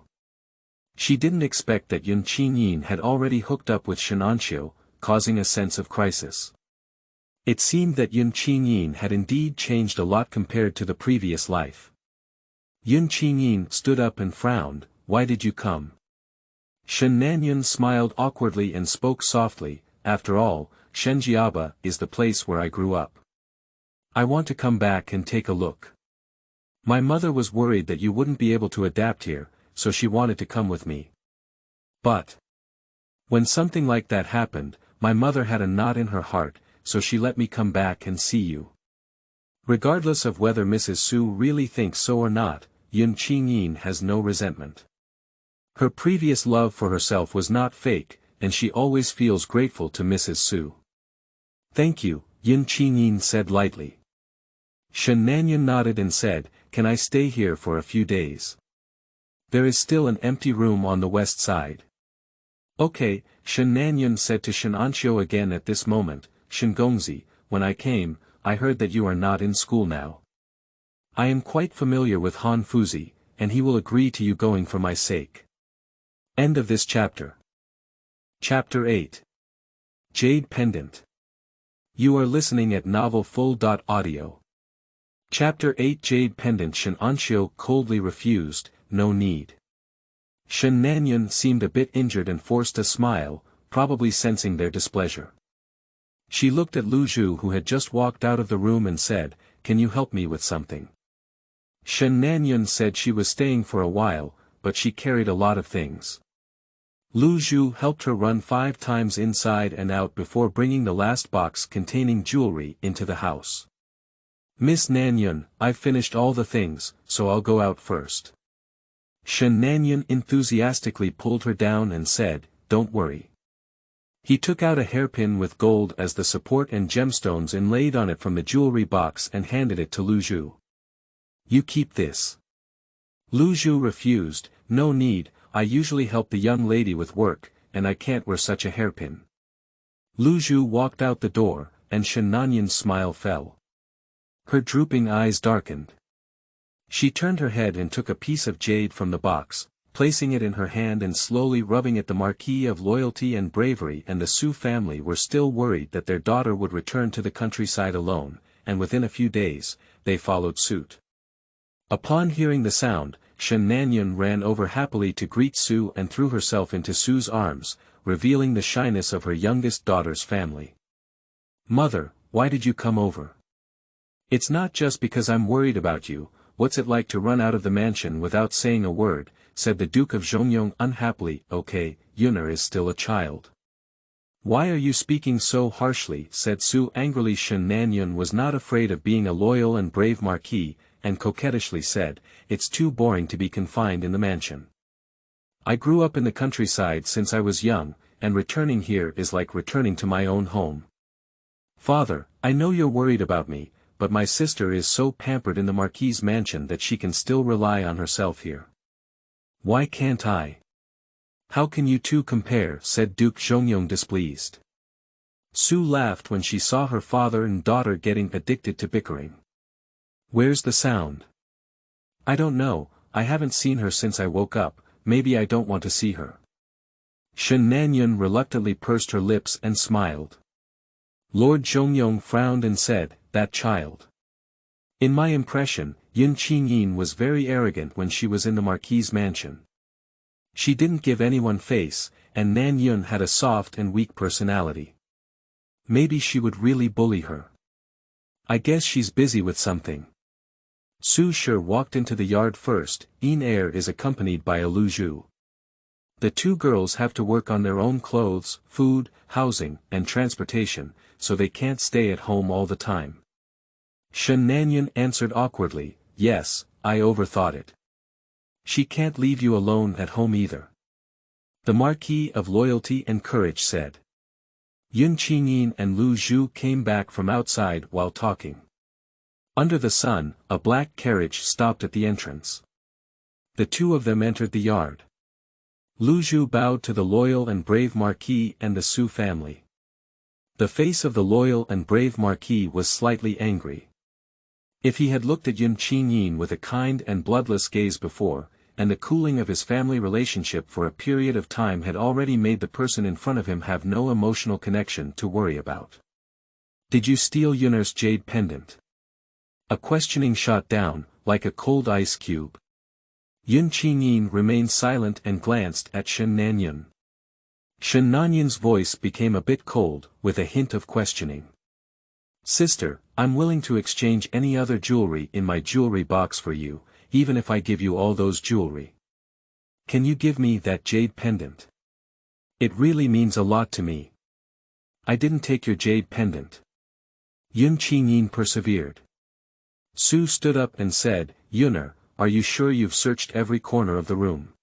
She didn't expect that Qingyin had already hooked up with Shenanxio, causing a sense of crisis. It seemed that Qingyin had indeed changed a lot compared to the previous life. Qingyin stood up and frowned, why did you come? Shenanxio smiled awkwardly and spoke softly, after all, Shenjiaba is the place where I grew up. I want to come back and take a look. My mother was worried that you wouldn't be able to adapt here, so she wanted to come with me. But when something like that happened, my mother had a knot in her heart, so she let me come back and see you. Regardless of whether Mrs. Su really thinks so or not, Qingyin has no resentment. Her previous love for herself was not fake, and she always feels grateful to Mrs. Su. Thank you, Qingyin said lightly. Shenanxio nodded and said, can I stay here for a few days? There is still an empty room on the west side. Okay, Shenanxio said to Shenanxio again at this moment, Shengongzi, when I came, I heard that you are not in school now. I am quite familiar with Han Fuzi, and he will agree to you going for my sake. End of this chapter. Chapter 8. Jade Pendant. You are listening at novelfull.audio. Chapter 8 Jade Pendant. Shenanxio coldly refused, no need. Shenanxio seemed a bit injured and forced a smile, probably sensing their displeasure. She looked at Lu Zhu who had just walked out of the room and said, can you help me with something? Shenanxio said she was staying for a while, but she carried a lot of things. Lu Zhu helped her run 5 times inside and out before bringing the last box containing jewelry into the house. Miss Nanyun, I've finished all the things, so I'll go out first. Shenanxio enthusiastically pulled her down and said, don't worry. He took out a hairpin with gold as the support and gemstones inlaid on it from the jewelry box and handed it to Lu Zhu. You keep this. Lu Zhu refused, no need, I usually help the young lady with work, and I can't wear such a hairpin. Lu Zhu walked out the door, and Shenanxio's smile fell. Her drooping eyes darkened. She turned her head and took a piece of jade from the box, placing it in her hand and slowly rubbing it. The Marquis of Loyalty and Bravery and the Su family were still worried that their daughter would return to the countryside alone, and within a few days, they followed suit. Upon hearing the sound, Shenanxio ran over happily to greet Su and threw herself into Su's arms, revealing the shyness of her youngest daughter's family. Mother, why did you come over? It's not just because I'm worried about you, what's it like to run out of the mansion without saying a word, said the Duke of Zhongyong unhappily. Okay, Yun'er is still a child. Why are you speaking so harshly, said Su angrily. Shen Nanyun was not afraid of being a loyal and brave marquis, and coquettishly said, it's too boring to be confined in the mansion. I grew up in the countryside since I was young, and returning here is like returning to my own home. Father, I know you're worried about me, but my sister is so pampered in the Marquis's mansion that she can still rely on herself here. Why can't I? How can you two compare, said Duke Zhongyong displeased. Su laughed when she saw her father and daughter getting addicted to bickering. Where's the sound? I don't know, I haven't seen her since I woke up, maybe I don't want to see her. Shen Nanyun reluctantly pursed her lips and smiled. Lord Zhongyong frowned and said, that child. In my impression, Qingyin was very arrogant when she was in the Marquis's mansion. She didn't give anyone face, and Nanyun had a soft and weak personality. Maybe she would really bully her. I guess she's busy with something. Su Shi walked into the yard first. Yin Er is accompanied by a Lu Zhu. The two girls have to work on their own clothes, food, housing, and transportation, so they can't stay at home all the time. Shen Nanyun answered awkwardly, yes, I overthought it. She can't leave you alone at home either. The Marquis of Loyalty and Courage said. Qingyin and Lu Zhu came back from outside while talking. Under the sun, a black carriage stopped at the entrance. The two of them entered the yard. Lu Zhu bowed to the loyal and brave Marquis and the Su family. The face of the loyal and brave Marquis was slightly angry. If he had looked at Qingyin with a kind and bloodless gaze before, and the cooling of his family relationship for a period of time had already made the person in front of him have no emotional connection to worry about. Did you steal Yun'er's jade pendant? A questioning shot down, like a cold ice cube. Qingyin remained silent and glanced at Shen Nanyun. Shen Nanyun's voice became a bit cold, with a hint of questioning. Sister, I'm willing to exchange any other jewelry in my jewelry box for you, even if I give you all those jewelry. Can you give me that jade pendant? It really means a lot to me. I didn't take your jade pendant. Qingyin persevered. Su stood up and said, Yun'er, are you sure you've searched every corner of the room?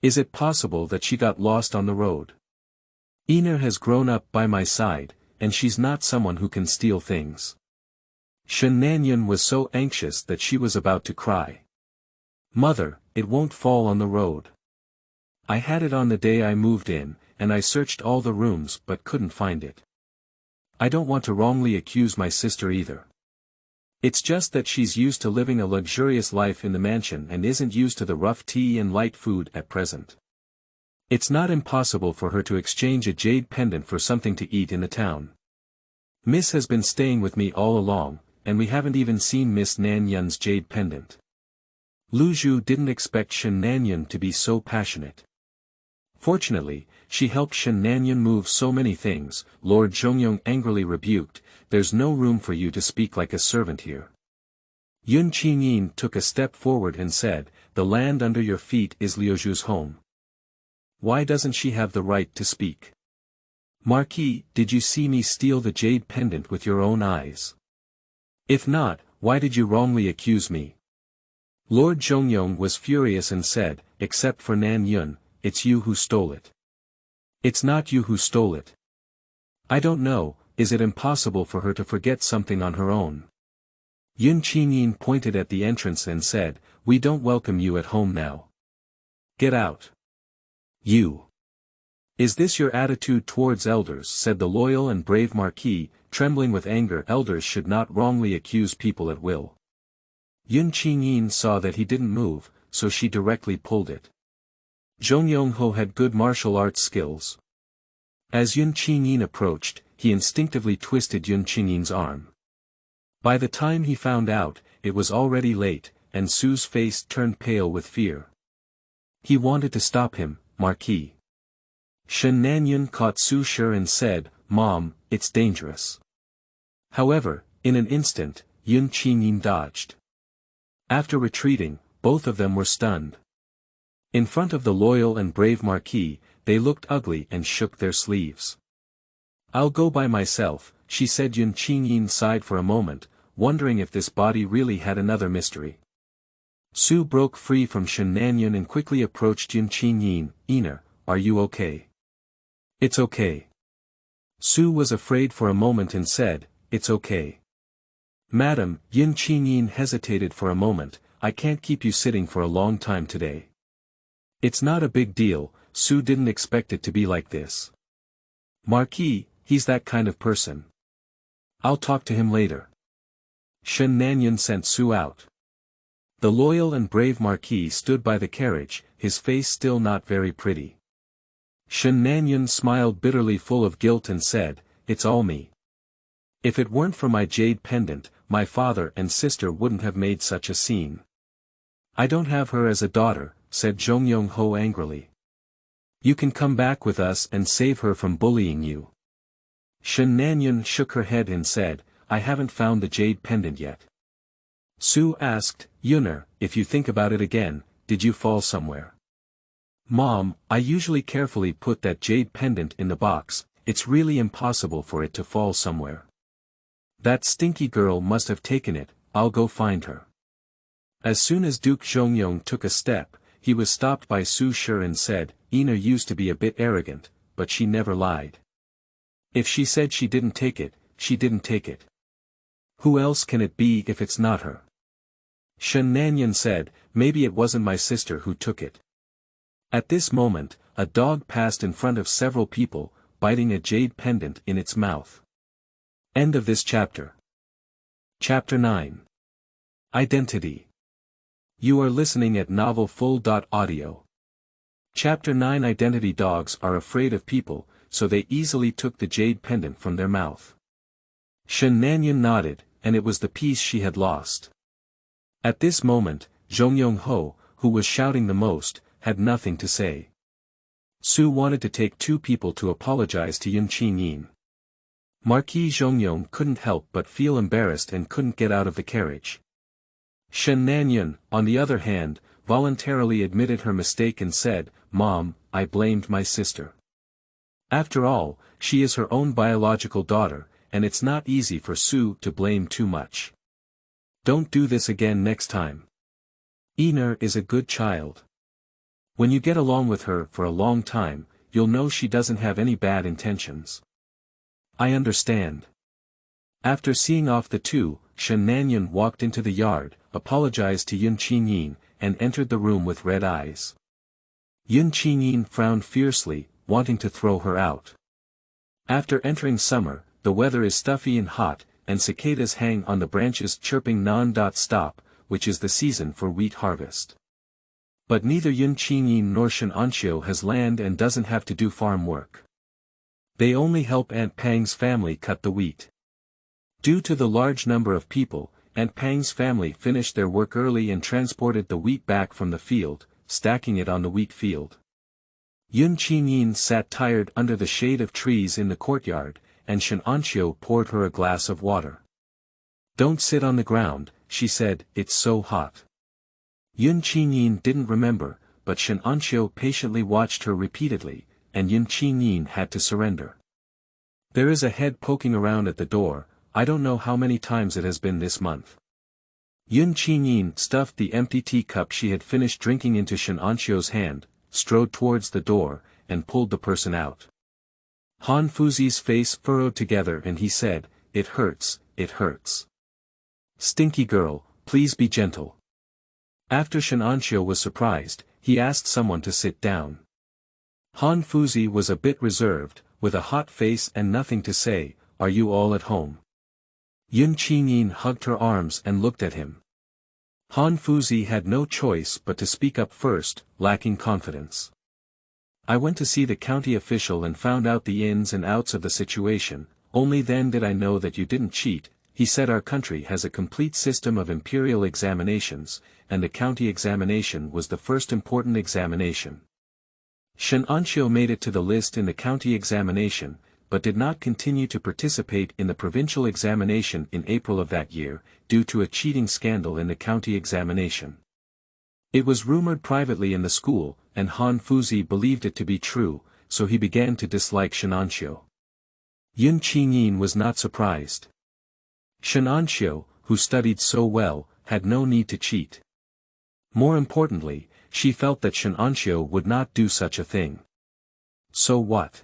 Is it possible that she got lost on the road? Yun'er has grown up by my side, and she's not someone who can steal things. Shen Nanyun was so anxious that she was about to cry. Mother, it won't fall on the road. I had it on the day I moved in, and I searched all the rooms but couldn't find it. I don't want to wrongly accuse my sister either. It's just that she's used to living a luxurious life in the mansion and isn't used to the rough tea and light food at present. It's not impossible for her to exchange a jade pendant for something to eat in the town. Miss has been staying with me all along, and we haven't even seen Miss Nanyun's jade pendant. Lu Zhu didn't expect Shen Nanyun to be so passionate. Fortunately, she helped Shen Nanyun move so many things. Lord Zhongyong angrily rebuked, there's no room for you to speak like a servant here. Qingyin took a step forward and said, the land under your feet is Liu Zhu's home. Why doesn't she have the right to speak? Marquis, did you see me steal the jade pendant with your own eyes? If not, why did you wrongly accuse me? Lord Zhongyong was furious and said, except for Nanyun, it's you who stole it. It's not you who stole it. I don't know, is it impossible for her to forget something on her own? Qingyin pointed at the entrance and said, we don't welcome you at home now. Get out. You. Is this your attitude towards elders? Said the loyal and brave Marquis, trembling with anger. Elders should not wrongly accuse people at will. Qingyin saw that he didn't move, so she directly pulled it. Zhongyongho had good martial arts skills. As Qingyin approached, he instinctively twisted Qingyin's arm. By the time he found out, it was already late, and Su's face turned pale with fear. He wanted to stop him, Marquis. Shen Nanyun caught Su Shi and said, Mom, it's dangerous. However, in an instant, Qingyin dodged. After retreating, both of them were stunned. In front of the loyal and brave Marquis, they looked ugly and shook their sleeves. "I'll go by myself," she said. Qingyin sighed for a moment, wondering if this body really had another mystery. Su broke free from Shenanyan and quickly approached Qingyin. "Ina, are you okay?" "It's okay." Su was afraid for a moment and said, "It's okay." "Madam," Qingyin hesitated for a moment, "I can't keep you sitting for a long time today." "It's not a big deal." Su didn't expect it to be like this. "Marquis, he's that kind of person. I'll talk to him later." Shenanyan sent Su out. The loyal and brave Marquis stood by the carriage, his face still not very pretty. Shenanyan smiled bitterly, full of guilt, and said, "It's all me. If it weren't for my jade pendant, my father and sister wouldn't have made such a scene." "I don't have her as a daughter," said Ho angrily. "You can come back with us and save her from bullying you." Shenanyan shook her head and said, "I haven't found the jade pendant yet." Su asked, "Yuner, if you think about it again, did you fall somewhere?" "Mom, I usually carefully put that jade pendant in the box, it's really impossible for it to fall somewhere. That stinky girl must have taken it, I'll go find her." As soon as Duke Zhongyong took a step, he was stopped by Su Shi and said, "Ina used to be a bit arrogant, but she never lied. If she said she didn't take it, she didn't take it. Who else can it be if it's not her?" Shenanyan said, "Maybe it wasn't my sister who took it." At this moment, a dog passed in front of several people, biting a jade pendant in its mouth. End of this chapter. Chapter 9. Identity. You are listening at novelfull.audio. Chapter 9. Identity. Dogs are afraid of people, so they easily took the jade pendant from their mouth. Shenanyan nodded, and it was the piece she had lost. At this moment, Ho, who was shouting the most, had nothing to say. Su wanted to take two people to apologize to Qingyin. Marquis Zhongyong couldn't help but feel embarrassed and couldn't get out of the carriage. Shenanyan, on the other hand, voluntarily admitted her mistake and said, "Mom, I blamed my sister. After all, she is her own biological daughter, and it's not easy for Su to blame too much. Don't do this again next time. Ina is a good child. When you get along with her for a long time, you'll know she doesn't have any bad intentions." "I understand." After seeing off the two, Shenanyan walked into the yard, apologized to Qingyin, and entered the room with red eyes. Qingyin frowned fiercely, wanting to throw her out. After entering summer, the weather is stuffy and hot, and cicadas hang on the branches chirping non-stop, which is the season for wheat harvest. But neither Qingyin nor Shenanxiu has land and doesn't have to do farm work. They only help Aunt Pang's family cut the wheat. Due to the large number of people, Aunt Pang's family finished their work early and transported the wheat back from the field, stacking it on the wheat field. Qingyin sat tired under the shade of trees in the courtyard, and Shenanxiu poured her a glass of water. "Don't sit on the ground," she said, "it's so hot." Qingyin didn't remember, but Shenanxiu patiently watched her repeatedly, and Qingyin had to surrender. "There is a head poking around at the door, I don't know how many times it has been this month." Qingyin stuffed the empty teacup she had finished drinking into Shenanxiu's hand, strode towards the door, and pulled the person out. Han Fuzi's face furrowed together and he said, "It hurts, it hurts. Stinky girl, please be gentle." After Shenanxiu was surprised, he asked someone to sit down. Han Fuzi was a bit reserved, with a hot face and nothing to say. "Are you all at home?" Qingyin hugged her arms and looked at him. Han Fuzi had no choice but to speak up first, lacking confidence. "I went to see the county official and found out the ins and outs of the situation, only then did I know that you didn't cheat." He said, "Our country has a complete system of imperial examinations, and the county examination was the first important examination. Shenanxiu made it to the list in the county examination, but did not continue to participate in the provincial examination in April of that year, due to a cheating scandal in the county examination. It was rumored privately in the school, and Han Fuzi believed it to be true, so he began to dislike Shenanxiu. Qingyin was not surprised. Shenanxiu, who studied so well, had no need to cheat. More importantly, she felt that Shenanxiu would not do such a thing. So what?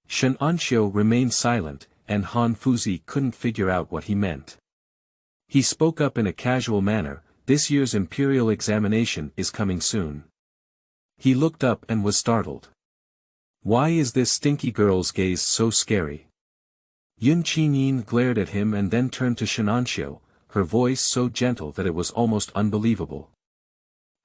Shenanxiu remained silent, and Han Fuzi couldn't figure out what he meant. He spoke up in a casual manner, "This year's imperial examination is coming soon." He looked up and was startled. Why is this stinky girl's gaze so scary? Qingyin glared at him and then turned to Shenanxiu, her voice so gentle that it was almost unbelievable.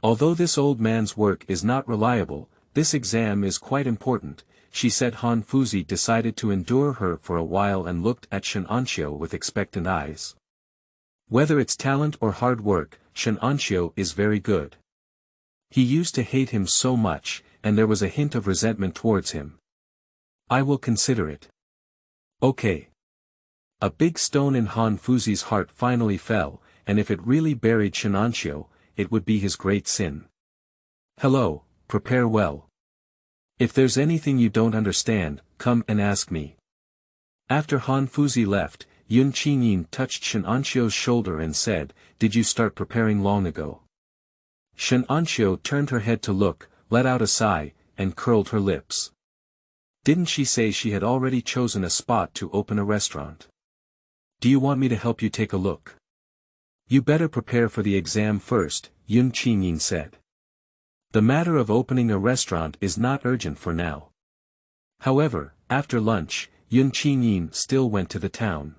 Although this old man's work is not reliable, this exam is quite important, she said. Han Fuzi decided to endure her for a while and looked at Shenanxiu with expectant eyes. Whether it's talent or hard work, Shenanxiu is very good. He used to hate him so much, and there was a hint of resentment towards him. I will consider it. Okay. A big stone in Han Fuzi's heart finally fell, and if it really buried Shenanxiu, it would be his great sin. Hello, prepare well. If there's anything you don't understand, come and ask me. After Han Fuzi left, Qingyin touched Shenanxiu's shoulder and said, "Did you start preparing long ago?" Shenanxiu turned her head to look, let out a sigh, and curled her lips. Didn't she say she had already chosen a spot to open a restaurant? Do you want me to help you take a look? You better prepare for the exam first, Qingyin said. The matter of opening a restaurant is not urgent for now. However, after lunch, Qingyin still went to the town.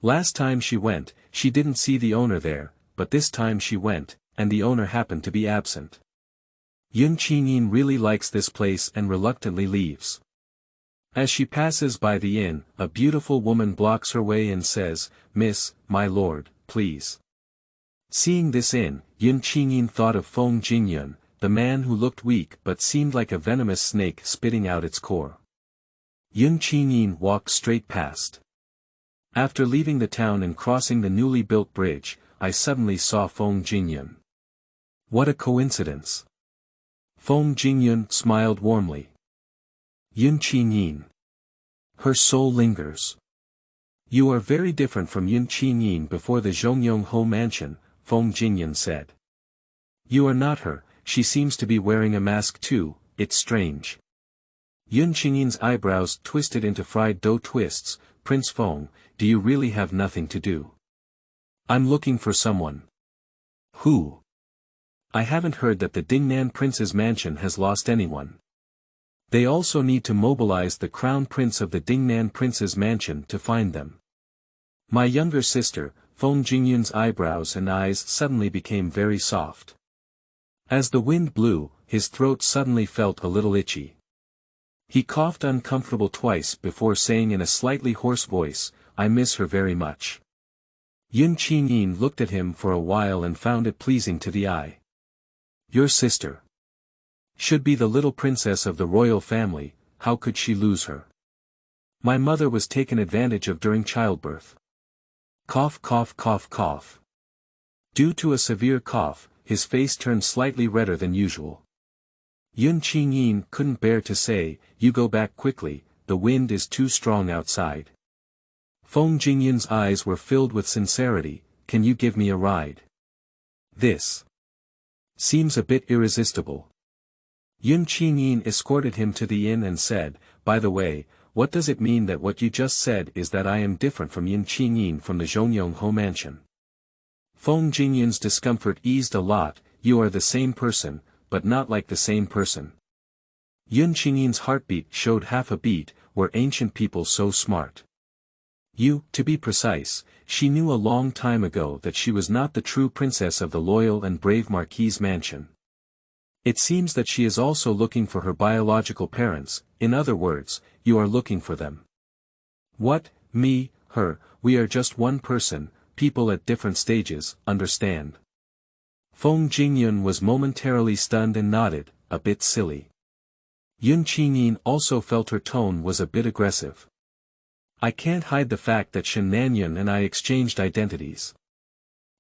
Last time she went, she didn't see the owner there, but this time she went, and the owner happened to be absent. Qingyin really likes this place and reluctantly leaves. As she passes by the inn, a beautiful woman blocks her way and says, "Miss, my lord, please." Seeing this inn, Qingyin thought of Feng Jingyun, the man who looked weak but seemed like a venomous snake spitting out its core. Qingyin walked straight past. After leaving the town and crossing the newly built bridge, I suddenly saw Feng Jingyun. What a coincidence. Feng Jingyun smiled warmly. Qingyin. Her soul lingers. You are very different from Qingyin before the Zhongyongho mansion, Feng Jingyun said. You are not her, she seems to be wearing a mask too, it's strange. Qingyin's eyebrows twisted into fried dough twists. Prince Feng, do you really have nothing to do? I'm looking for someone. Who? I haven't heard that the Dingnan prince's mansion has lost anyone. They also need to mobilize the crown prince of the Dingnan prince's mansion to find them. My younger sister, Feng Jingyun's eyebrows and eyes suddenly became very soft. As the wind blew, his throat suddenly felt a little itchy. He coughed uncomfortable twice before saying in a slightly hoarse voice, I miss her very much. Qingyin looked at him for a while and found it pleasing to the eye. Your sister should be the little princess of the royal family, how could she lose her? My mother was taken advantage of during childbirth. Cough cough cough cough. Due to a severe cough, his face turned slightly redder than usual. Qingyin couldn't bear to say, you go back quickly, the wind is too strong outside. Feng Jingyun's eyes were filled with sincerity, can you give me a ride? This seems a bit irresistible. Qingyin escorted him to the inn and said, by the way, what does it mean that what you just said is that I am different from Qingyin from the Zhongyongho mansion? Feng Jingyun's discomfort eased a lot, you are the same person, but not like the same person. Qingyin's heartbeat showed half a beat, were ancient people so smart? To be precise, she knew a long time ago that she was not the true princess of the loyal and brave Marquis's mansion. It seems that she is also looking for her biological parents, in other words, you are looking for them. What, me, her, we are just one person, people at different stages, understand? Feng Jingyun was momentarily stunned and nodded, a bit silly. Qingyin also felt her tone was a bit aggressive. I can't hide the fact that Shen Nanyan and I exchanged identities.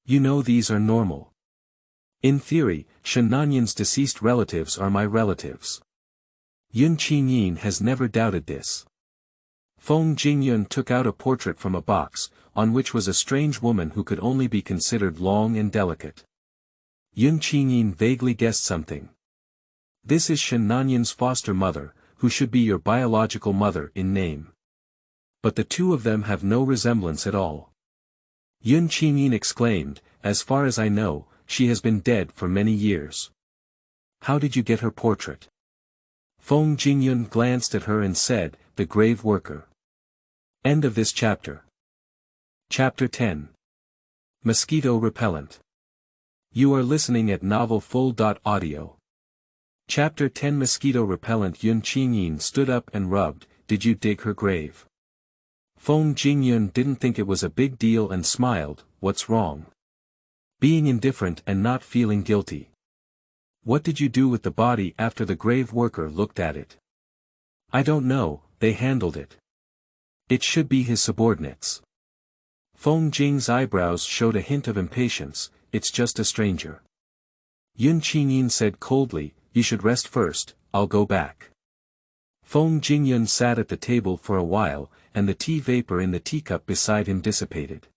You know these are normal. In theory, Shen Nanyan's deceased relatives are my relatives. Qingyin has never doubted this. Feng Jingyun took out a portrait from a box, on which was a strange woman who could only be considered long and delicate. Qingyin vaguely guessed something. This is Shen Nanyan's foster mother, who should be your biological mother in name. But the two of them have no resemblance at all. Qingyin exclaimed, as far as I know, she has been dead for many years. How did you get her portrait? Feng Jingyun glanced at her and said, the grave worker. End of this chapter. Chapter 10. Mosquito Repellent. You are listening at novelfull.audio. Chapter 10 Mosquito Repellent. Qingyin stood up and rubbed, did you dig her grave? Feng Jingyun didn't think it was a big deal and smiled, what's wrong? Being indifferent and not feeling guilty. What did you do with the body after the grave worker looked at it? I don't know, they handled it. It should be his subordinates. Feng Jing's eyebrows showed a hint of impatience, it's just a stranger. Qingyin said coldly, you should rest first, I'll go back. Feng Jingyun sat at the table for a while, and the tea vapor in the teacup beside him dissipated.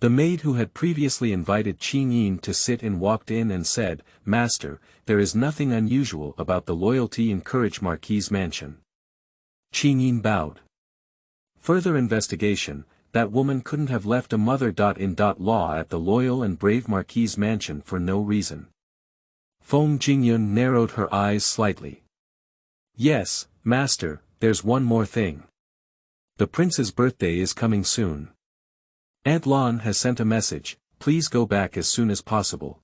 The maid who had previously invited Qingyin to sit in walked in and said, Master, there is nothing unusual about the loyalty and courage Marquis' mansion. Qingyin bowed. Further investigation, that woman couldn't have left a mother-in-law at the loyal and brave Marquis' mansion for no reason. Feng Jingyun narrowed her eyes slightly. Yes, Master, there's one more thing. The prince's birthday is coming soon. Aunt Lan has sent a message, please go back as soon as possible.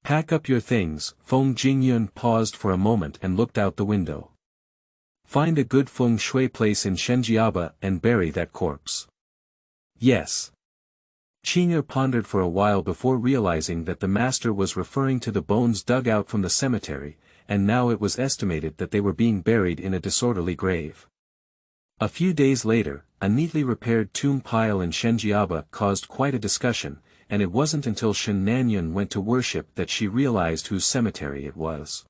Pack up your things. Feng Jingyun paused for a moment and looked out the window. Find a good feng shui place in Shenjiaba and bury that corpse. Yes. Qingyin pondered for a while before realizing that the master was referring to the bones dug out from the cemetery, and now it was estimated that they were being buried in a disorderly grave. A few days later, a neatly repaired tomb pile in Shenjiaba caused quite a discussion, and it wasn't until Shen Nanyan went to worship that she realized whose cemetery it was.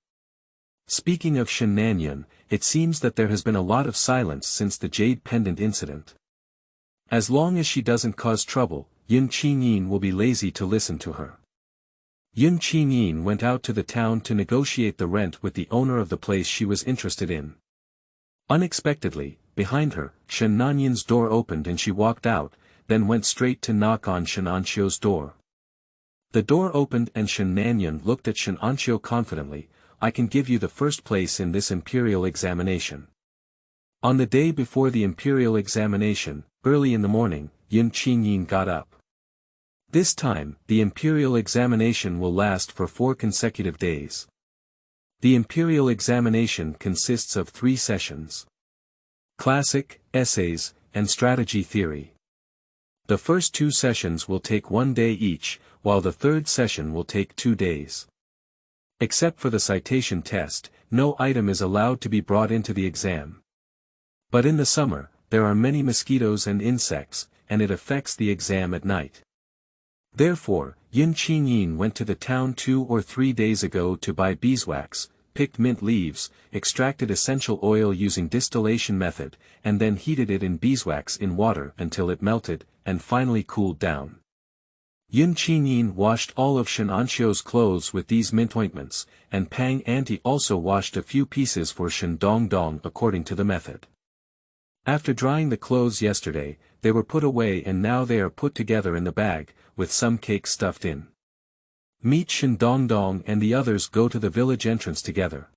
Speaking of Shen Nanyan, it seems that there has been a lot of silence since the Jade Pendant incident. As long as she doesn't cause trouble, Qingyin will be lazy to listen to her. Qingyin went out to the town to negotiate the rent with the owner of the place she was interested in. Unexpectedly, behind her, Shen Nanyan's door opened and she walked out, then went straight to knock on Shen Anxio's door. The door opened and Shen Nanyan looked at Shen Anxio confidently, I can give you the first place in this imperial examination. On the day before the imperial examination, early in the morning, Qingyin got up. This time, the imperial examination will last for 4 consecutive days. The imperial examination consists of 3 sessions. Classic, essays, and strategy theory. The first 2 sessions will take 1 day each, while the third session will take 2 days. Except for the citation test, no item is allowed to be brought into the exam. But in the summer, there are many mosquitoes and insects, and it affects the exam at night. Therefore, Qingyin went to the town 2 or 3 days ago to buy beeswax, picked mint leaves, extracted essential oil using distillation method, and then heated it in beeswax in water until it melted, and finally cooled down. Qingyin washed all of Shen Anxio's clothes with these mint ointments, and Pang Auntie also washed a few pieces for Shen Dongdong according to the method. After drying the clothes yesterday, they were put away and now they are put together in the bag, with some cake stuffed in. Meet Shen Dongdong and the others go to the village entrance together.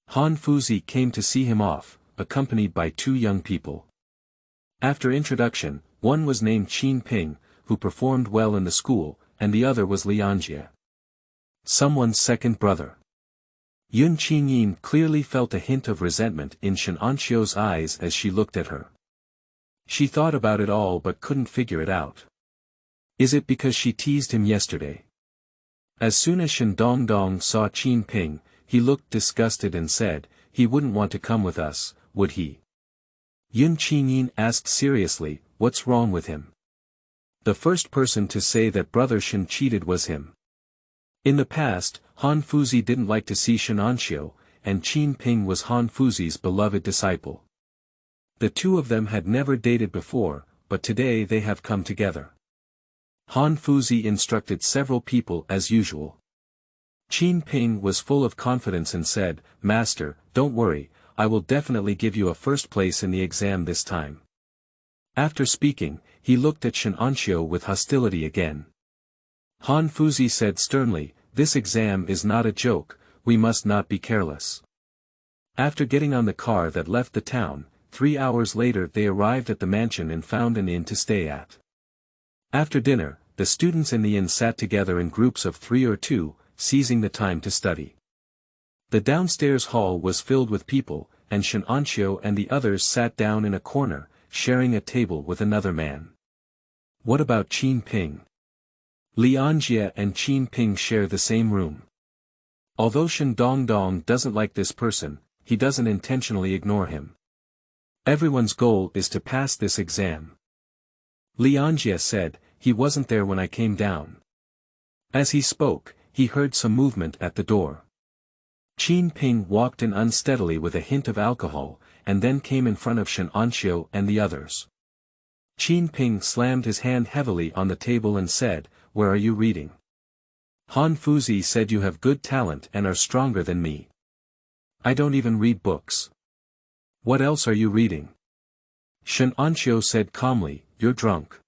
Han Fuzi came to see him off, accompanied by 2 young people. After introduction, one was named Qin Ping, who performed well in the school, and the other was Lianjie. Someone's second brother. Qingyin clearly felt a hint of resentment in Shen Anxio's eyes as she looked at her. She thought about it all but couldn't figure it out. Is it because she teased him yesterday? As soon as Shen Dongdong saw Qin Ping, he looked disgusted and said, "He wouldn't want to come with us, would he?" Qingyin asked seriously, "What's wrong with him?" The first person to say that Brother Shen cheated was him. In the past, Han Fuzi didn't like to see Shen Anxiu, and Qin Ping was Han Fuzi's beloved disciple. The two of them had never dated before, but today they have come together. Han Fuzi instructed several people as usual. Qin Ping was full of confidence and said, "Master, don't worry, I will definitely give you a first place in the exam this time." After speaking, he looked at Shen Anxiu with hostility again. Han Fuzi said sternly, "This exam is not a joke, we must not be careless." After getting on the car that left the town, 3 hours later they arrived at the mansion and found an inn to stay at. After dinner, the students in the inn sat together in groups of 3 or 2, seizing the time to study. The downstairs hall was filled with people, and Shen Anxiu and the others sat down in a corner, sharing a table with another man. What about Qin Ping? Li Anjie and Qin Ping share the same room. Although Shen Dongdong doesn't like this person, he doesn't intentionally ignore him. Everyone's goal is to pass this exam. Li Anjie said, "He wasn't there when I came down." As he spoke, he heard some movement at the door. Qin Ping walked in unsteadily with a hint of alcohol, and then came in front of Shen Anxiu and the others. Qin Ping slammed his hand heavily on the table and said, "Where are you reading?" Han Fuzi said, "You have good talent and are stronger than me. I don't even read books." "What else are you reading?" Shen Anxiu said calmly, "You're drunk."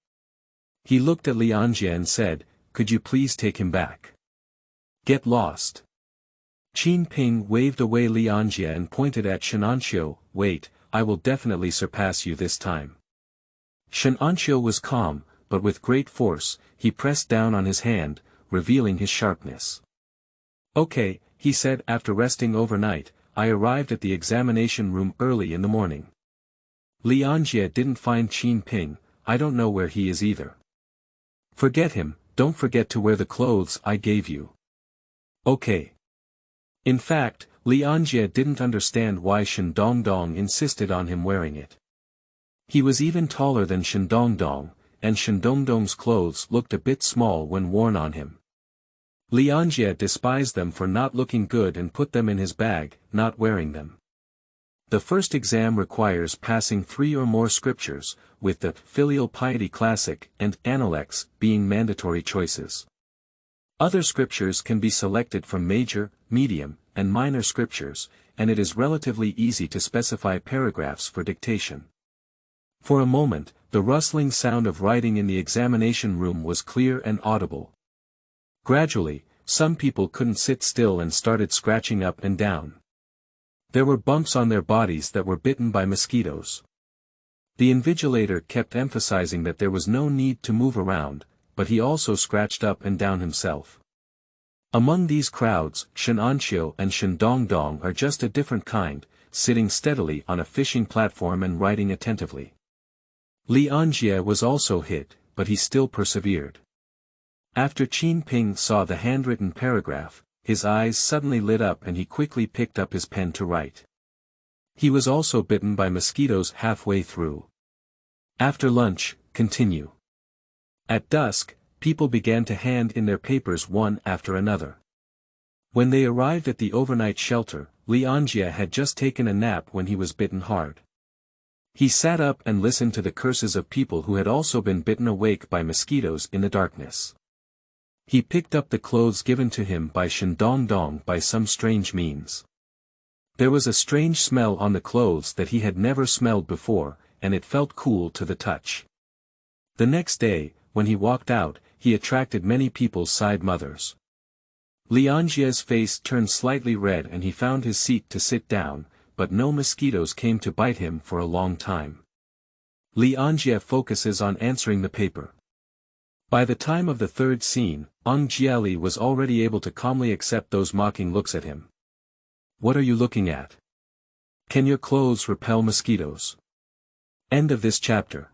He looked at Li Anjie and said, "Could you please take him back? Get lost." Qin Ping waved away Li Anjie and pointed at Shen Anxiu, "Wait, I will definitely surpass you this time." Shen Anxiu was calm, but with great force, he pressed down on his hand, revealing his sharpness. "Okay," he said after resting overnight, "I arrived at the examination room early in the morning. Li Anjie didn't find Qin Ping, I don't know where he is either. Forget him, don't forget to wear the clothes I gave you." "Okay." In fact, Li Anjie didn't understand why Shen Dongdong insisted on him wearing it. He was even taller than Shen Dongdong, and Shen Dongdong's clothes looked a bit small when worn on him. Li Anjie despised them for not looking good and put them in his bag, not wearing them. The first exam requires passing 3 or more scriptures, with the Filial Piety Classic and Analects being mandatory choices. Other scriptures can be selected from major, medium, and minor scriptures, and it is relatively easy to specify paragraphs for dictation. For a moment, the rustling sound of writing in the examination room was clear and audible. Gradually, some people couldn't sit still and started scratching up and down. There were bumps on their bodies that were bitten by mosquitoes. The invigilator kept emphasizing that there was no need to move around, but he also scratched up and down himself. Among these crowds, Shen Anxiu and Shen Dongdong are just a different kind, sitting steadily on a fishing platform and writing attentively. Li Anjie was also hit, but he still persevered. After Qin Ping saw the handwritten paragraph, his eyes suddenly lit up and he quickly picked up his pen to write. He was also bitten by mosquitoes halfway through. After lunch, continue. At dusk, people began to hand in their papers one after another. When they arrived at the overnight shelter, Li Anjie had just taken a nap when he was bitten hard. He sat up and listened to the curses of people who had also been bitten awake by mosquitoes in the darkness. He picked up the clothes given to him by Shen Dongdong by some strange means. There was a strange smell on the clothes that he had never smelled before, and it felt cool to the touch. The next day, when he walked out, he attracted many people's side mothers. Li Anjie's face turned slightly red and he found his seat to sit down, but no mosquitoes came to bite him for a long time. Li Anjie focuses on answering the paper. By the time of the third scene, Ong Jiali was already able to calmly accept those mocking looks at him. What are you looking at? Can your clothes repel mosquitoes? End of this chapter.